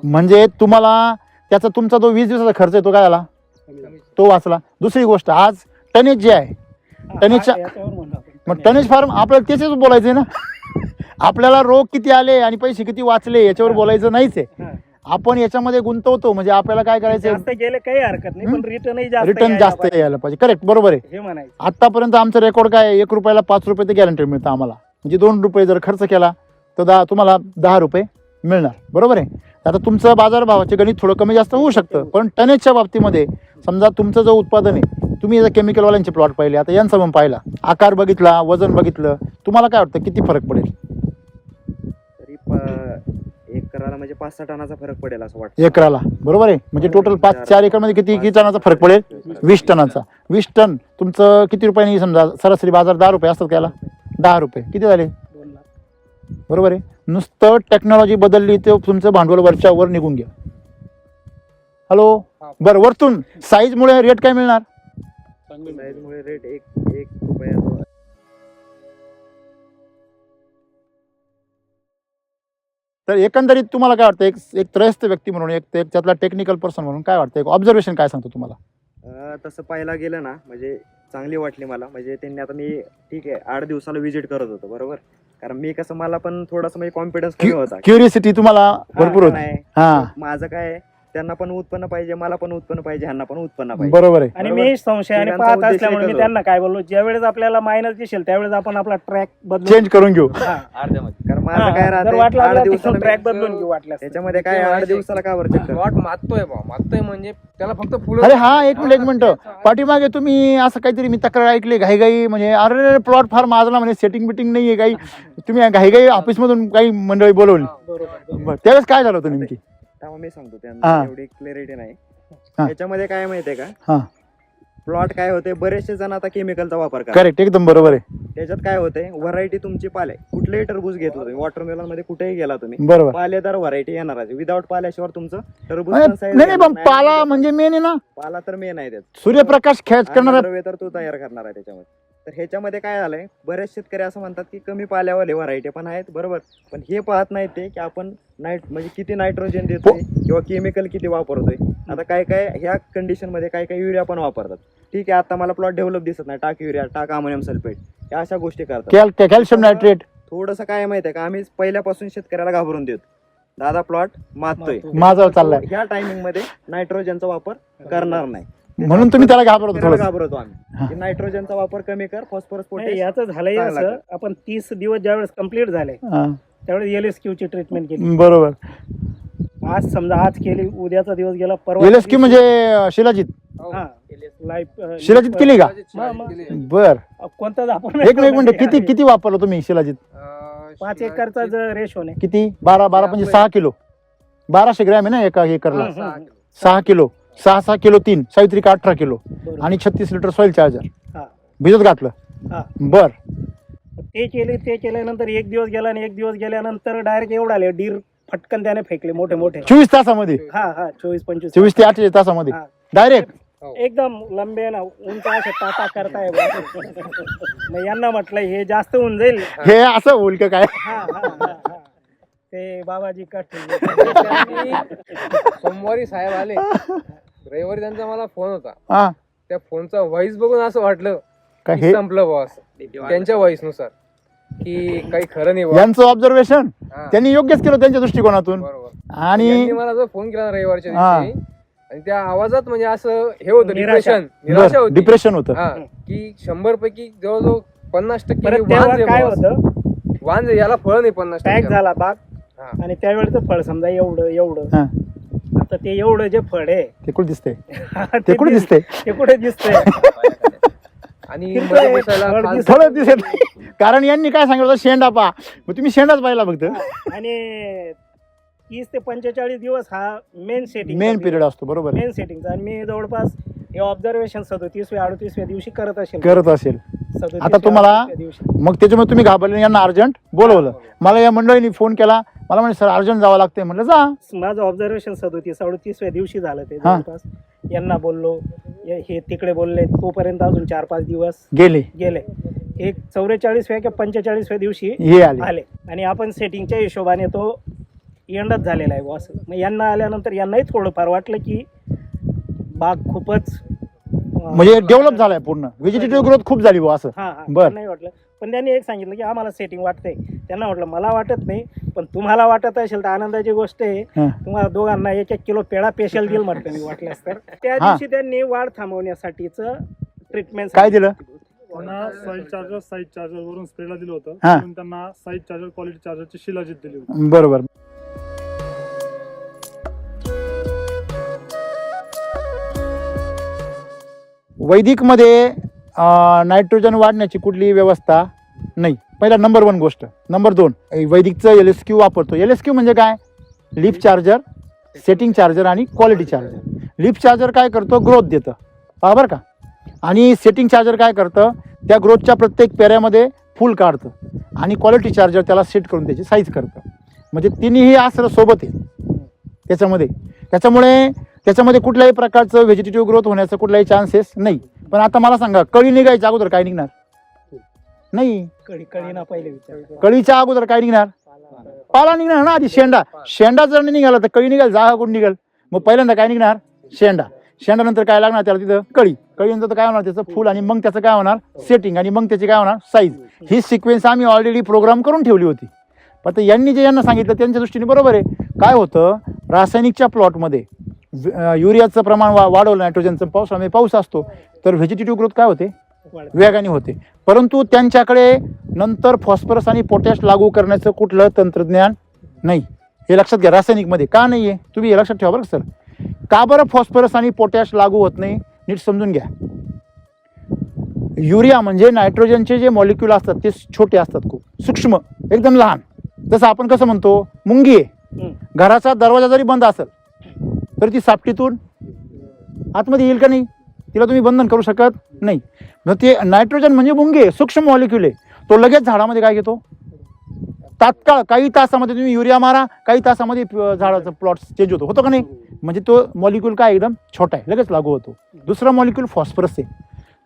म्हणजे तुम्हाला त्याचा तुमचा जो 20 दिवसाचा खर्च आहे तो काय आला? तो वाचला. दुसरी गोष्ट, आज टनेज जे आहे टनेजच्या याच्यावर म्हणू आपण. मग टनेज फार्म आपल्याला त्याच्याच बोलायचं आहे ना. आपल्याला रोग किती आले आणि पैसे किती वाचले याच्यावर बोलायचं नाहीच आहे. हा. आपण याच्यामध्ये गुंतवतो म्हणजे आपल्याला काय करायचं? जास्त गेले काही हरकत नाही, पण रिटर्नही जास्त रिटर्न यायला जास्त पाहिजे. यायला पाहिजे. करेक्ट, बरोबर आहे. हे म्हणायचं. आतापर्यंत आमचं रेकॉर्ड काय आहे? 1 रुपयाला 5 रुपये ते गॅरंटी मिळतं आम्हाला. म्हणजे 2 रुपये जर खर्च केला तर तुम्हाला 10 रुपये मिळणार. बरोबर आहे. आता तुमचं बाजारभावाचे गणित थोडं कमी जास्त होऊ शकतं, पण टनेजच्या बाबतीमध्ये समजा तुमचं जो उत्पादन आहे, तुम्ही जर केमिकलवाल्यांचे प्लॉट पाहिले, आता यांचा पण पाहिला, आकार बघितला, वजन बघितलं, तुम्हाला काय वाटतं किती फरक पडेल? तरी एकराला म्हणजे 5-6 टनाचा फरक पडेल असं वाटतं. एकराला. बरोबर आहे. म्हणजे टोटल 4 एकरमध्ये किती टनाचा फरक पडेल? 20 टनाचा. 20 टन तुमचं किती रुपयांनी समजा सरासरी बाजार 10 रुपये असतात त्याला? 10 रुपये किती झाले? 2 लाख. बरोबर आहे. नुसतं टेक्नॉलॉजी बदलली ते तुमचं भांडवल वरच्या वर निघून घ्या. हॅलो, बरं, वरतून साईजमुळे रेट काय मिळणार? साईजमुळे रेट 1 रुपया. तर एकंदरीत तुम्हाला काय वाटतं, एक त्रयस्थ व्यक्ती म्हणून, एक त्यातला टेक्निकल पर्सन म्हणून काय वाटतं, एक ऑब्झर्वेशन काय सांगतो तुम्हाला? तसं पाहायला गेलं ना, म्हणजे चांगली वाटली मला. म्हणजे त्यांनी आता मी ठीक आहे 8 दिवसाला व्हिजिट करत होतो, बरोबर. कारण मी कसं मला पण थोडासा म्हणजे कॉन्फिडन्स कमी होता. क्युरियोसिटी तुम्हाला भरपूर हा, होती. नाही. हा, माझं काय आहे, त्यांना पण उत्पन्न पाहिजे, मला पण उत्पन्न पाहिजे, ह्यांना पण उत्पन्न पाहिजे. बरोबर आहे. आणि बरोबर. मी संशयाने तिघांचा पाहत उद्देश असल्यामुळे मी एकच त्यांना काय बोललो, ज्या वेळेस आपल्याला मायनस दिसेल त्यावेळेस आपण आपला ट्रॅक बदलून चेंज करून घेऊ. हा. कारण माझं हा, काय जर राहते वाटलं 8 आपल्याला दिवसाला ट्रॅक बदलून घेऊ वाटल्यास. त्याच्यामध्ये काय 8 दिवसाला का बरं चक्कर? प्लॉट मागतोय म्हणजे त्याला फक्त फुलं. अरे हा, एक मिनिट पाठीमागे तुम्ही असं काहीतरी मी तक्रार ऐकली घाईघाई, म्हणजे अरे प्लॉट फार माजला, म्हणजे सेटिंग बिटिंग नाहीये काही, तुम्ही घाईघाई ऑफिसमधून काही मंडळी बोलवली. बरोबर. बरं, त्यावेळेस काय झालं होतं नेमकी? तेव्हा मी सांगतो हा. त्यांना एवढी क्लॅरिटी नाही. हा. त्याच्यामध्ये काय माहितीये का, हा, प्लॉट काय होते, बरेचसे जण आता केमिकलचा वापर करतात. करेक्ट, एकदम बरोबर आहे. त्याच्यात काय होते, व्हरायटी तुमची पाले, कुठलेही टरबूज घेतलं तुम्ही, वॉटरमेलन मध्ये कुठेही गेला तुम्ही, बरोबर. पालेदार व्हरायटी येणार आहे. विदाउट पाल्याशिवाय तुमचं टरबूज नाही पण size नाही, पण येणार पाला नाही. म्हणजे मेन आहे ना, पाला तर मेन आहे त्यात. सूर्यप्रकाश खेच करणारा. अन्नद्रव्य तर तो तयार करणार आहे त्याच्यामध्ये. तर ह्याच्यामध्ये काय झालंय, बरेच शेतकरी असं म्हणतात की कमी पाल्यावाले व्हरायटी पण आहेत, बरोबर, पण हे पाहत नाहीत ते की आपण म्हणजे किती नायट्रोजन देतोय किंवा केमिकल किती वापरतोय. आता काय ह्या कंडिशन मध्ये काय युरिया पण वापरतात. ठीक आहे, आता मला प्लॉट डेव्हलप दिसत नाही, टाक युरिया, टाक अमोनियम सल्फेट, या अशा गोष्टी करतात. Calcium nitrate. थोडंसं काय माहितीये का, आम्ही पहिल्यापासून शेतकऱ्याला घाबरून देतो, दादा प्लॉट मारतोय, माझा चाललाय, ह्या टायमिंग मध्ये नायट्रोजनचा वापर करणार नाही, म्हणून तुम्ही त्याला घाबरतो शेतकऱ्याला थोडं. घाबरतो आम्ही की नायट्रोजनचा वापर कमी कर, फॉस्फरस नाही, पोटॅश. याचं झालंय चांगला असं, कर. आपण 30 दिवस ज्यावेळेस कंप्लीट झाले त्यावेळेस LSQ ची ट्रीटमेंट केली. बरोबर. आज समजा आज केली, उद्याचा दिवस गेला, परवा LSQ म्हणजे शिलाजीत. हा, लाईफ शिलाजीत केली का? बर, कोणताच आपण एक मिनिट, किती वापरलं तुम्ही शिलाजीत? 5 एकरचा रेशो नाही. किती? 12 म्हणजे 6 किलो, 1200 ग्रॅम आहे ना एका एकरला. 6 किलो, 6 किलो 3 सावित्रिका 18 किलो आणि 36 लिटर सॉइल चार्जर हा. भिजत घातलं. हा. बर, ते केल्यानंतर 1 दिवस गेला आणि 1 दिवस गेल्यानंतर डायरेक्ट एवढा आले डीर फटकन त्याने फेकले मोठे 24 तासामध्ये. हा 24-25 24 ते 48 तासामध्ये हा. डायरेक्ट. एकदम लंबे ना, उंच असे टाटा करताय मग यांना म्हटलं हे जास्त होऊन जाईल. हे असं होईल का काय? ते बाबाजी कट सोमवारी साहेब आले, रविवारी त्यांचा मला फोन होता. हा, त्या फोनचा व्हॉइस बघून असं वाटलं काय की हे संपलं बुवा असं त्यांच्या व्हॉइस नुसार की काही खरं नाही बुवा. यांचं ऑब्झर्वेशन हा, त्यांनी योग्यच केलं त्यांच्या दृष्टिकोनातून. बरोबर. आणि यांनी मला जो फोन केला ना रविवारच्या हा. दिवशी आणि त्या आवाजात म्हणजे असं हे होतं निराशा. निराशा होती. डिप्रेशन होतं. हा, की 100 पैकी जवळजवळ 50% परत तेव्हा काय होतं, वांज याला फळ नाही 50%. पॅक झाला बाग हा. आणि त्यावेळेचं फळ समजा एवढं हा. आता ते एवढं जे फळ आहे ते कुठे दिसतंय ते कुठे दिसतंय ते कुठे दिसतंय आणि किरकोळ मध्ये बसायला फळ खाल- दिसतं. थोडं दिसत नाही. कारण यांनी काय सांगितलं होतं, शेंडा पहा. मग तुम्ही शेंडाच पाहिला फक्त. आणि 30 ते 45 दिवस हा मेन सेटिंग मेन पिरियड असतो. बरोबर आहे. मेन सेटिंगचा. आणि मी जवळपास हे ऑब्झर्वेशन 37व्या 38व्या दिवशी करत असेल. करत असेल. 37व्या, आता तुम्हाला 38व्या दिवशी. मग त्याच्यामुळे तुम्ही घाबरले, यांना अर्जंट बोलवलं. मला या मंडळीने फोन केला, मला म्हणजे सर अर्जंट जावं लागतंय. म्हटलं जा. माझं ऑब्झर्वेशन 37-38व्या दिवशी झालं ते हा. जवळपास. यांना बोललो, हे तिकडे बोलले, तोपर्यंत अजून 4-5 दिवस गेले गेले. एक 44व्या किंवा 45व्या दिवशी हे आले. आले आणि आपण सेटिंगच्या हिशोबाने तो एंडच झालेला आहे बुवा असं. मग यांना आल्यानंतर यांनाही थोडंफार वाटलं की बाग खूपच म्हणजे डेव्हलप झालाय पूर्ण. व्हेजिटेटिव्ह ग्रोथ खूप झाली बुवा असं. हा हा बरं. नाही वाटलं. पण त्यांनी एक सांगितलं की आम्हाला सेटिंग वाटतंय. त्यांना म्हटलं मला वाटत नाही, पण तुम्हाला वाटत असेल तर आनंदाची गोष्ट आहे. हा. तुम्हाला दोघांना 1-1 किलो पेढा स्पेशल देईल म्हटलं मी वाटल्यास तर. त्या हा. दिवशी त्यांनी वाढ थांबवण्यासाठीच ट्रीटमेंट काय दिलं? त्यांना साईज चार्जर वरून स्प्रेला दिलं होतं. हा. म्हणून त्यांना साईज चार्जर क्वालिटी चार्जरची शिलाजीत दिली होती. बरोबर. वैदिकमध्ये नायट्रोजन वाढण्याची कुठलीही व्यवस्था नाही. पहिला नंबर 1 गोष्ट. नंबर 2, वैदिकचं LSQ वापरतो. LSQ म्हणजे काय? लीफ चार्जर, सेटिंग चार्जर आणि क्वालिटी चार्जर. लीफ चार्जर काय करतो? ग्रोथ देतं, पहा बरं का. आणि सेटिंग चार्जर काय करतं? त्या ग्रोथच्या प्रत्येक पेऱ्यामध्ये फुल काढतं. आणि क्वालिटी चार्जर त्याला सेट करून त्याची साईज करतं. म्हणजे तिन्ही असं सोबत आहे त्याच्यामध्ये कुठल्याही प्रकारचं व्हेजिटेटिव्ह ग्रोथ होण्याचं कुठलाही चान्सेस नाही. पण आता मला सांगा, कळी निघायच्या अगोदर काय निघणार? नाही. कळी ना पहिले विचार. कळीच्या अगोदर काय निघणार? पाला निघणार ना आधी. शेंडा जर नाही निघाला तर कळी निघाल, जागा कुठून निघाल? मग पहिल्यांदा काय निघणार? शेंडानंतर काय लागणार त्याला? तिथं कळीनंतर तर काय होणार? त्याचं फुल. आणि मग त्याचं काय होणार? सेटिंग. आणि मग त्याची काय होणार? साईज. ही सिक्वेन्स आम्ही ऑलरेडी प्रोग्राम करून ठेवली होती. पण यांना सांगितलं त्यांच्या दृष्टीने बरोबर आहे. काय होतं, रासायनिकच्या प्लॉटमध्ये युरियाचं प्रमाण वाढवलं, नायट्रोजनचं पावसामध्ये पाऊस असतो, तर व्हेजिटेटिव्ह ग्रोथ काय होते? वेगाने होते. परंतु त्यांच्याकडे नंतर फॉस्फरस आणि पोटॅश लागू करण्याचं कुठलं तंत्रज्ञान नाही. हे लक्षात घ्या. रासायनिकमध्ये का नाही आहे तुम्ही हे लक्षात ठेवा बरं सर. का बरं फॉस्फरस आणि पोटॅश लागू होत नाही? नीट समजून घ्या. युरिया म्हणजे नायट्रोजनचे जे मॉलिक्यूल असतात ते छोटे असतात, खूप सूक्ष्म, एकदम लहान. जसं आपण कसं म्हणतो, मुंगी आहे, घराचा दरवाजा जरी बंद असेल तर ती सापटीतून आतमध्ये येईल का नाही? तिला तुम्ही बंधन करू शकत नाही. मग ते नायट्रोजन म्हणजे मुंगी आहे, सूक्ष्म मॉलिक्यूल आहे. तो लगेच झाडामध्ये काय घेतो? तात्काळ काही तासामध्ये तुम्ही युरिया मारा, काही तासामध्ये झाडाचं प्लॉट चेंज होतो का नाही? म्हणजे तो मॉलिक्यूल काय एकदम छोटा आहे, लगेच लागू होतो. दुसरा मॉलिक्यूल फॉस्फरस आहे.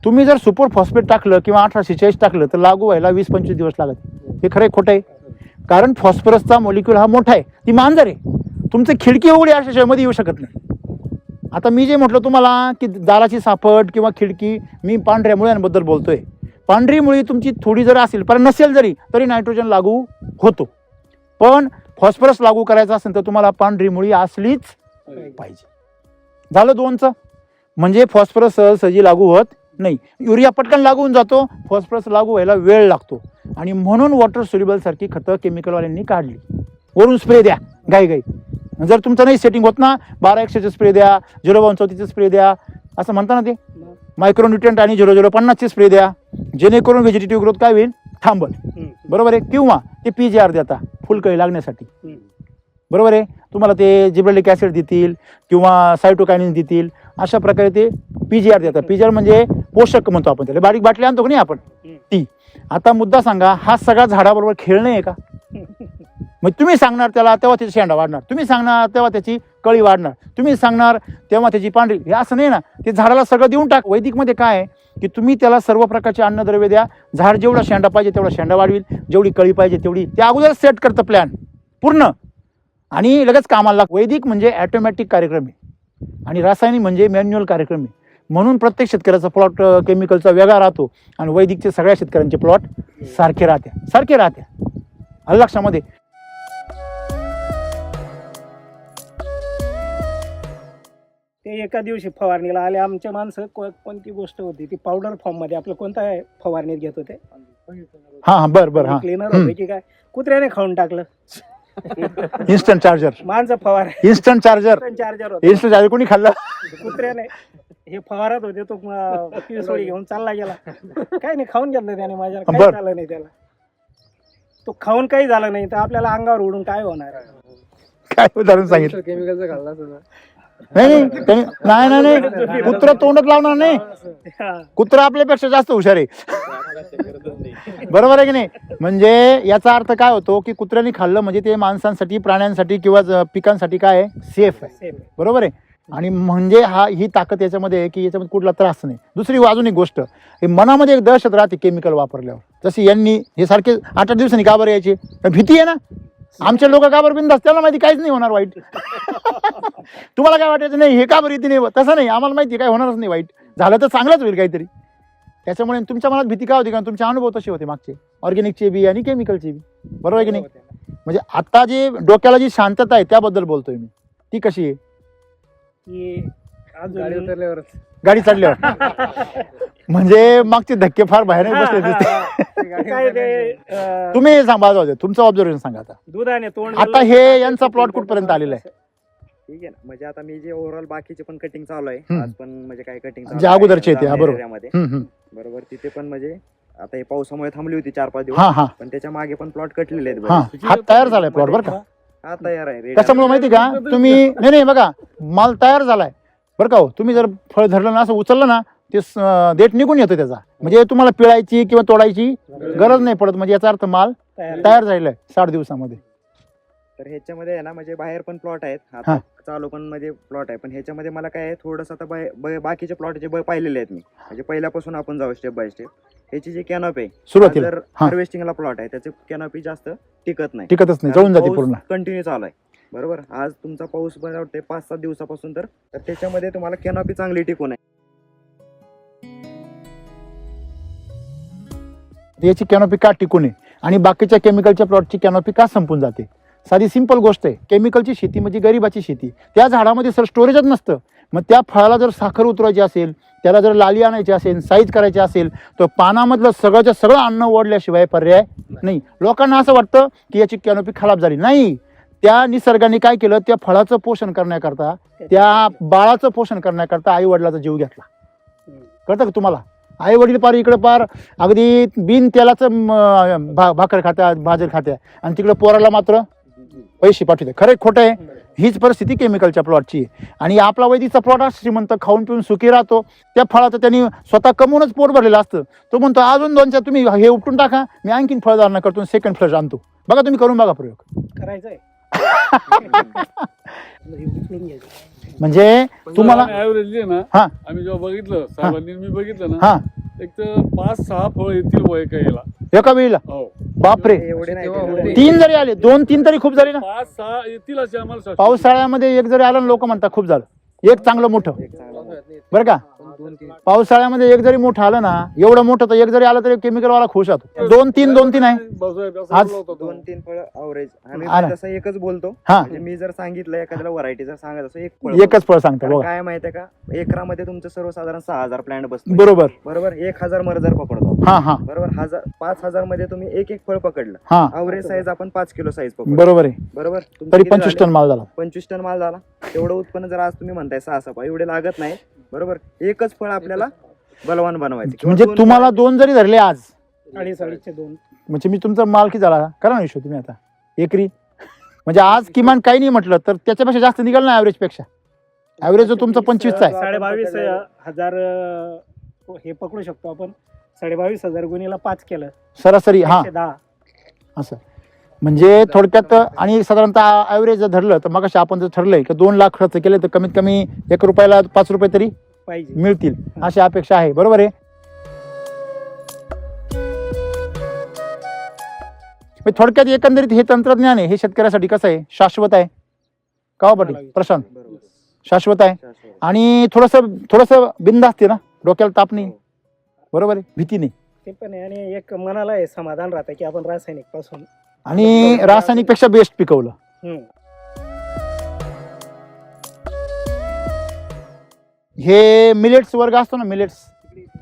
तुम्ही जर सुपर फॉस्फेट टाकलं किंवा 1846 टाकलं तर लागू व्हायला 20-25 दिवस लागत. हे खरं खोटं आहे? कारण फॉस्फरसचा मॉलिक्यूल हा मोठा आहे, ती मांजर आहे. तुमचं खिडकी उघडी अशा मध्ये येऊ शकत नाही. आता मी जे म्हटलं तुम्हाला की दाराची सापट किंवा खिडकी, मी पांढऱ्या मुळ्यांबद्दल बोलतोय. पांढरी मुळी तुमची थोडी जर असेल, पण नसेल जरी, तरी नायट्रोजन लागू होतो. पण फॉस्फरस लागू करायचं असेल तर तुम्हाला पांढरी मुळी असलीच पाहिजे. झालं 2चं. म्हणजे फॉस्फरस सहजी लागू होत नाही. युरिया पटकन लागू होऊन जातो, फॉस्फरस लागू व्हायला वेळ लागतो. आणि म्हणून वॉटर सोल्युबल सारखी खतं केमिकलवाल्यांनी काढली. वरून स्प्रे द्या गाई. जर तुमचं नाही सेटिंग होत ना, 12-100चे स्प्रे द्या, 0-34चे स्प्रे द्या, असं म्हणता ना ते. मायक्रोन्युट्रिएंट आणि 0-0-50चे स्प्रे द्या, जेणेकरून व्हेजिटेटिव्ह ग्रोथ काय होईल? थांबल. बरोबर आहे? किंवा ते PGR देता फुलकळी लागण्यासाठी. बरोबर आहे? तुम्हाला ते जिब्रेलिक ॲसिड देतील किंवा सायटोकायनिन देतील. अशा प्रकारे ते PGR देतात. PGR म्हणजे पोषक म्हणतो आपण त्याला. बारीक बाटली आणतो की नाही आपण, ती. आता मुद्दा सांगा, हा सगळा झाडाबरोबर खेळणे आहे का? मग तुम्ही सांगणार त्याला तेव्हा त्याची शेंडा वाढणार, तुम्ही सांगणार तेव्हा त्याची कळी वाढणार, तुम्ही सांगणार तेव्हा त्याची पांढरी. हे असं नाही ना. ते झाडाला सगळं देऊन टाक. वैदिकमध्ये काय आहे की तुम्ही त्याला सर्व प्रकारचे अन्नद्रव्य द्या. झाड जेवढा शेंडा पाहिजे तेवढा शेंडा वाढविल, जेवढी कळी पाहिजे तेवढी. त्या अगोदर सेट करतं प्लॅन पूर्ण आणि लगेच कामाला लाग. वैदिक म्हणजे ॲटोमॅटिक कार्यक्रम आहे आणि रासायनिक म्हणजे मॅन्युअल कार्यक्रम आहे. म्हणून प्रत्येक शेतकऱ्याचा प्लॉट केमिकलचा वेगळा राहतो आणि वैदिकचे सगळ्या शेतकऱ्यांचे प्लॉट सारखे राहते आलं लक्षामध्ये. ते एका दिवशी फवारणीला आले आमचे माणसं कोणती गोष्ट होती ती पावडर फॉर्म मध्ये आपलं कोणता फवारणीत घेत होते हा बरं हा क्लिनर होते की काय कुत्र्याने खाऊन टाकलं. इन्स्टंट चार्जर माणसं फवार इन्स्टंट चार्जर कोणी खाल्लं कुत्र्याने हे फवारत होते तो पिसोळी घेऊन चालला गेला काय नाही खाऊन घेतलं त्याने माझ्या काही बरं. झालं नाही त्याला तो खाऊन काही झालं नाही तर आपल्याला अंगावर उडून काय होणार. काय उदाहरण सांगितलं केमिकलचं खाल्ला असं ना. नाही कुत्रा तोंडात लावणार नाही. कुत्रा आपल्यापेक्षा जास्त हुशार आहे बरोबर आहे की नाही. म्हणजे याचा अर्थ काय होतो की कुत्र्याने खाल्लं म्हणजे ते माणसांसाठी प्राण्यांसाठी किंवा पिकांसाठी काय आहे सेफ आहे बरोबर आहे. आणि म्हणजे ही ताकद याच्यामध्ये आहे की याच्यामध्ये कुठला त्रास नाही. दुसरी अजून एक गोष्ट हे मनामध्ये एक दहशत राहते केमिकल वापरल्यावर. जशी यांनी हे सारखे 8-8 दिवसांनी का बरं यायचे भीती आहे ना. आमचे लोक का बरं बिनधास्त त्याला माहिती काहीच नाही होणार वाईट. तुम्हाला काय वाटायचं नाही हे का बरं इथे नाही तसं नाही आम्हाला माहिती काय होणारच नाही वाईट झालं तर चांगलंच होईल काहीतरी. त्याच्यामुळे तुमच्या मनात भीती काय होती कारण तुमचे अनुभव तसे होते मागचे ऑर्गॅनिकचे बी आणि केमिकलचे बी बरोबर आहे की नाही. म्हणजे आता जे डोक्याला जी शांतता आहे त्याबद्दल बोलतोय मी ती कशी आहे की गाडी अजून उतरल्यावरच गाडी चढल्यावर म्हणजे मागचे धक्के फार बाहेर बसले दिसते. काय ते तुम्ही हे सांगा जाऊ दे, तुमचं ऑब्झर्वेशन सांगा आता. दुधाने तोंड आता हे यांचा प्लॉट कुठपर्यंत आलेला आहे ठीक आहे ना. म्हणजे आता मी जे ओव्हरऑल बाकीचे पण कटिंग चालू आहे हम्म. आज पण म्हणजे काय कटिंग जे अगोदरचे आहेत ते, हा, बरोबर. हम्म. बरोबर तिथे पण म्हणजे आता हे पावसामुळे थांबली होती 4-5 दिवस हा पण त्याच्या मागे पण प्लॉट कटलेले आहेत हा बरेच. हा तयार झालाय प्लॉट बरं का. हा तयार आहे ready त्याच्यामुळे माहिती का तुम्ही नाही बघा माल तयार झालाय बरं का हो. तुम्ही जर फळ धरलं ना असं उचललं ना ते देठ निघून येतो त्याचा म्हणजे तुम्हाला पिळायची किंवा तोडायची गरज नाही पडत. म्हणजे याचा अर्थ माल तयार झालेला आहे 60 दिवसामध्ये. तर ह्याच्यामध्ये आहे ना म्हणजे बाहेर पण प्लॉट आहेत हा. आता चालू पण म्हणजे प्लॉट आहे पण ह्याच्यामध्ये मला काय आहे थोडस आता बाकीचे प्लॉट जे पाहिलेले आहेत मी म्हणजे पहिल्यापासून आपण जाऊ स्टेप बाय स्टेप. ह्याची जी कॅनॉपी आहे सुरुवातीला जर हा. हार्वेस्टिंगला प्लॉट आहे त्याची कॅनॉपी जास्त टिकत नाही टिकतच नाही जळून जाते पूर्ण. कंटिन्यू चालू आहे बरोबर. आज तुमचा पाऊस मला वाटते 5-7 दिवसापासून तर त्याच्यामध्ये तुम्हाला कॅनॉपी चांगली टिकून आहे. याची कॅनॉपी का टिकून आहे आणि बाकीच्या केमिकलच्या प्लॉटची कॅनॉपी का संपून जाते. साधी सिंपल गोष्ट आहे. केमिकलची शेती म्हणजे गरिबाची शेती. त्या झाडामध्ये सर स्टोरेजच नसतं. मग त्या फळाला जर साखर उतरवायची असेल त्याला जर लाली आणायची असेल साईज करायची असेल तर पानामधलं सगळंच्या सगळं अन्न ओढल्याशिवाय पर्याय नाही. लोकांना असं वाटतं की याची कॅनॉपी खराब झाली नाही. त्या निसर्गाने काय केलं त्या फळाचं पोषण करण्याकरता त्या बाळाचं पोषण करण्याकरता आई वडिलाचा जीव घेतला. कळतं का तुम्हाला. आई वडील पार इकडे पार अगदी बिन तेलाचं भाकर खात्या भाजर खात्या आणि तिकडे पोराला मात्र पैसे पाठवते. खरं खोटं आहे. हीच परिस्थिती केमिकलच्या प्लॉटची आहे. आणि आपला वैदिकचा प्लॉट श्रीमंत खाऊन पिऊन सुखी राहतो. त्या फळाचं त्यांनी स्वतः कमवूनच पोट भरलेलं असतं. तो म्हणतो अजून 2-4 तुम्ही हे उपटून टाका मी आणखीन फळधारणा करतो सेकंड फ्लश आणतो. बघा तुम्ही करून बघा प्रयोग. करायचंय म्हणजे तुम्हाला ऍव्हरेज ना हा. आम्ही जेव्हा बघितलं साहेबांनी मी बघितलं ना हा एक तर 5-6 फळ येतील वय याला. एका वेळेला हो बापरे एवढे नाही तेव्हा ते. होते. 3 जरी आले 2-3 तरी खूप झाले ना. 5-6 येतील असे आम्हाला शाश्वत. पावसाळ्यामध्ये एक जरी आलं लोक म्हणतात खूप झालं. एक चांगलं मोठं एक चांगला बरं का. 2-3 पावसाळ्यामध्ये एक जरी मोठं आलं ना एवढं मोठं तर एक जरी आलं तरी केमिकल वाला खुश होतो. 2-3 आहे बसायला असं आज- बोलला होता तो. 2-3 फळ अवरेज आम्ही हा ना. तसं एकच बोलतो. हा म्हणजे मी जर सांगितलं एखाद्याला व्हरायटी जर सांगत असं एक फळ एकच फळ सांगतो कारण बघा काय माहितीये का एकरामध्ये तुमचं सर्वसाधारण 6,000 प्लॅन्ट बसतो बरोबर. बरोबर. 1,000 मर जर पकडतो हा बरोबर 5,000 मध्ये तुम्ही एक फळ पकडलं हा अवरेज साईज आपण 5 किलो साईज पकडतो बरोबर आहे. बरोबर. तुमचं तरी किती 25 झालं? टन माल झाला. 25 टन माल झाला. तेवढं उत्पन्न जर आज तुम्ही म्हणताय 6-6 एवढे लागत नाही बरोबर. एकच फळ आपल्याला बलवान बनवायचं किंवा म्हणजे 2 तुम्हाला 2 जरी धरले आज 2.5 म्हणजे मी तुमचा माल किती झाला करा ना हिशोब तुम्ही आता एकरी म्हणजे आज किमान काही नाही म्हटलं तर त्याच्यापेक्षा जास्त निघाल ना ऍव्हरेज पेक्षा. ऍव्हरेज जो तुमचा 25चा आहे 22,000 हे पकडू शकतो आपण. 22,500 गुणीला 5 केलं सरासरी. हा 110. असं म्हणजे थोडक्यात आणि साधारणतः ऍव्हरेज जर धरलं तर मग आपण जर ठरलंय की 2 लाख खर्च केले तर कमीत कमी 1 रुपयाला 5 रुपये तरी पाहिजे. मिळतील अशी अपेक्षा आहे. बरोबर आहे. थोडक्यात एकंदरीत हे तंत्रज्ञान आहे हे शेतकऱ्यासाठी कसं आहे शाश्वत आहे का हो पाटील प्रशांत. बरोबर. शाश्वत आहे शाश्वत. आणि थोडंसं बिंद असते ना, डोक्याला ताप नाही, बरोबर आहे, भीती नाही. ते पण आहे आणि एक मनाला हे समाधान राहतं की आपण रासायनिक पासून आणि रासायनिक पेक्षा बेस्ट पिकवलं. हम्म. हे मिलेट्स वर्ग असतो ना, मिलेट्स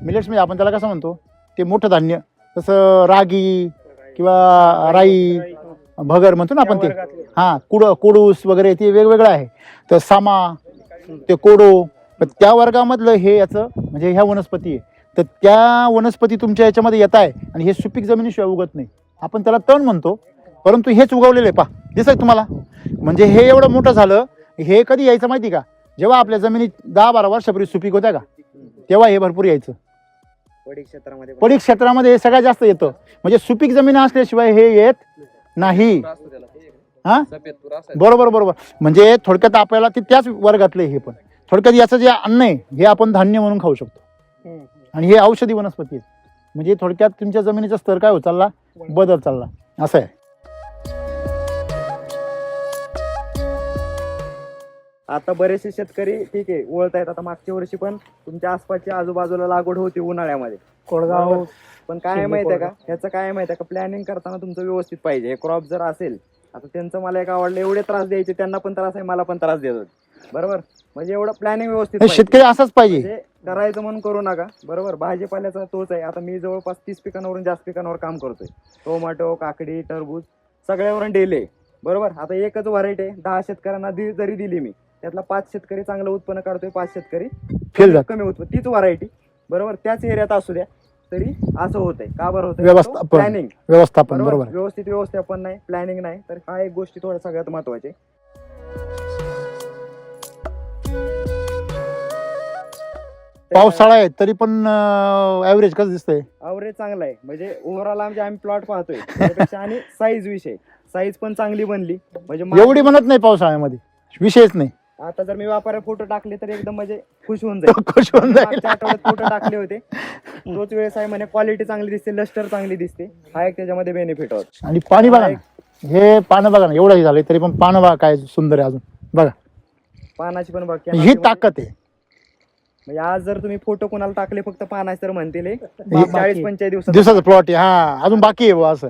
म्हणजे आपण त्याला कसं म्हणतो, ते मोठं धान्य, जसं रागी किंवा राई भगर म्हणतो ना आपण ते, कोडूस वगैरे ते वेगवेगळं आहे. तर सामा, ते कोडो, तर त्या वर्गामधलं हे याचं म्हणजे ह्या वनस्पती आहे. तर त्या वनस्पती तुमच्या याच्यामध्ये येत आहे आणि हे सुपीक जमिनीशिवाय उगत नाही. आपण त्याला तण म्हणतो, परंतु हेच उगवलेलं आहे. पहा दिसत तुम्हाला, म्हणजे हे एवढं मोठं झालं. हे कधी यायचं माहिती का, जेव्हा आपल्या जमिनीत 10-12 वर्षापूर्वी सुपीक होत्या का, तेव्हा हे भरपूर यायचं. पडीक क्षेत्रामध्ये हे सगळ्यात जास्त येतं. म्हणजे सुपीक जमीन असल्याशिवाय हे येत नाही. हा, बरोबर. म्हणजे थोडक्यात आपल्याला ते त्याच वर्गातले हे पण थोडक्यात याचं जे अन्न आहे हे आपण धान्य म्हणून खाऊ शकतो. आणि हे औषधी वनस्पती आहेत. म्हणजे थोडक्यात तुमच्या जमिनीचा स्तर काय होत चालला, बदल चालला, असं आहे. आता बरेचसे शेतकरी ठीक आहे ओळखतायत. आता मागच्या वर्षी पण तुमच्या आसपासच्या आजूबाजूला लागवड होती उन्हाळ्यामध्ये, कोळगाव. पण काय माहिती आहे का, ह्याचं काय माहिती आहे का, प्लॅनिंग करताना तुमचं व्यवस्थित पाहिजे. हे क्रॉप जर असेल, आता त्यांचं मला एक आवडलं, एवढे त्रास द्यायचे, त्यांना पण त्रास आहे, मला पण त्रास देत होते, बरोबर. म्हणजे एवढं प्लॅनिंग व्यवस्थित पाहिजे. शेतकरी असाच पाहिजे, म्हणजे करायचं म्हणून करू नका, बरोबर. भाजीपाल्याचा तोच आहे. आता मी जवळपास 30 पिकांवरून जास्त पिकांवर काम करतोय. टोमॅटो, काकडी, टरबूज सगळ्यावरून डेले, बरोबर. आता एकच व्हरायटी आहे, 10 शेतकऱ्यांना जरी दिली मी, त्यातला 5 शेतकरी चांगलं उत्पन्न काढतोय, 5 शेतकरी फेल कमी उत्पन्न. तीच व्हरायटी, बरोबर, त्याच एरियात असू द्या तरी असं होतंय. का बरं होतंय? व्यवस्थापन बरोबर. व्यवस्थित व्यवस्थापन नाही, प्लॅनिंग नाही, तर हा एक गोष्टी थोड्या सगळ्यात महत्वाचे. पावसाळा आहे तरी पण ऍव्हरेज कसं दिसतंय? ॲव्हरेज चांगला आहे. म्हणजे ओव्हरऑल आम्ही प्लॉट पाहतोय त्यापेक्षा. आणि साईज विषय, साईज पण चांगली बनली. म्हणजे एवढी म्हणत नाही पावसाळ्यामध्ये, विषयच नाही. आता जर मी व्यापाऱ्या फोटो टाकले तर एकदम म्हणजे खुश होऊन जाईल. खुश होऊन जाईल. मागच्या आठवड्यात फोटो टाकले होते, तोच वेळेस आहे म्हणे क्वालिटी चांगली दिसते, लस्टर चांगली दिसते. हा एक त्याच्यामध्ये बेनिफिट होत. आणि पाणी बघा ना, हे पानं बघा ना, एवढं झालंय तरी पण पानं बघा काय सुंदर आहे अजून. बघा पानाची पण बघ, ही ताकद आहे. म्हणजे आज जर तुम्ही फोटो कोणाला टाकले फक्त पानाचे तर म्हणतील 40-45 दिवसाचा प्लॉट आहे. हा, अजून बाकी आहे बुवा असं.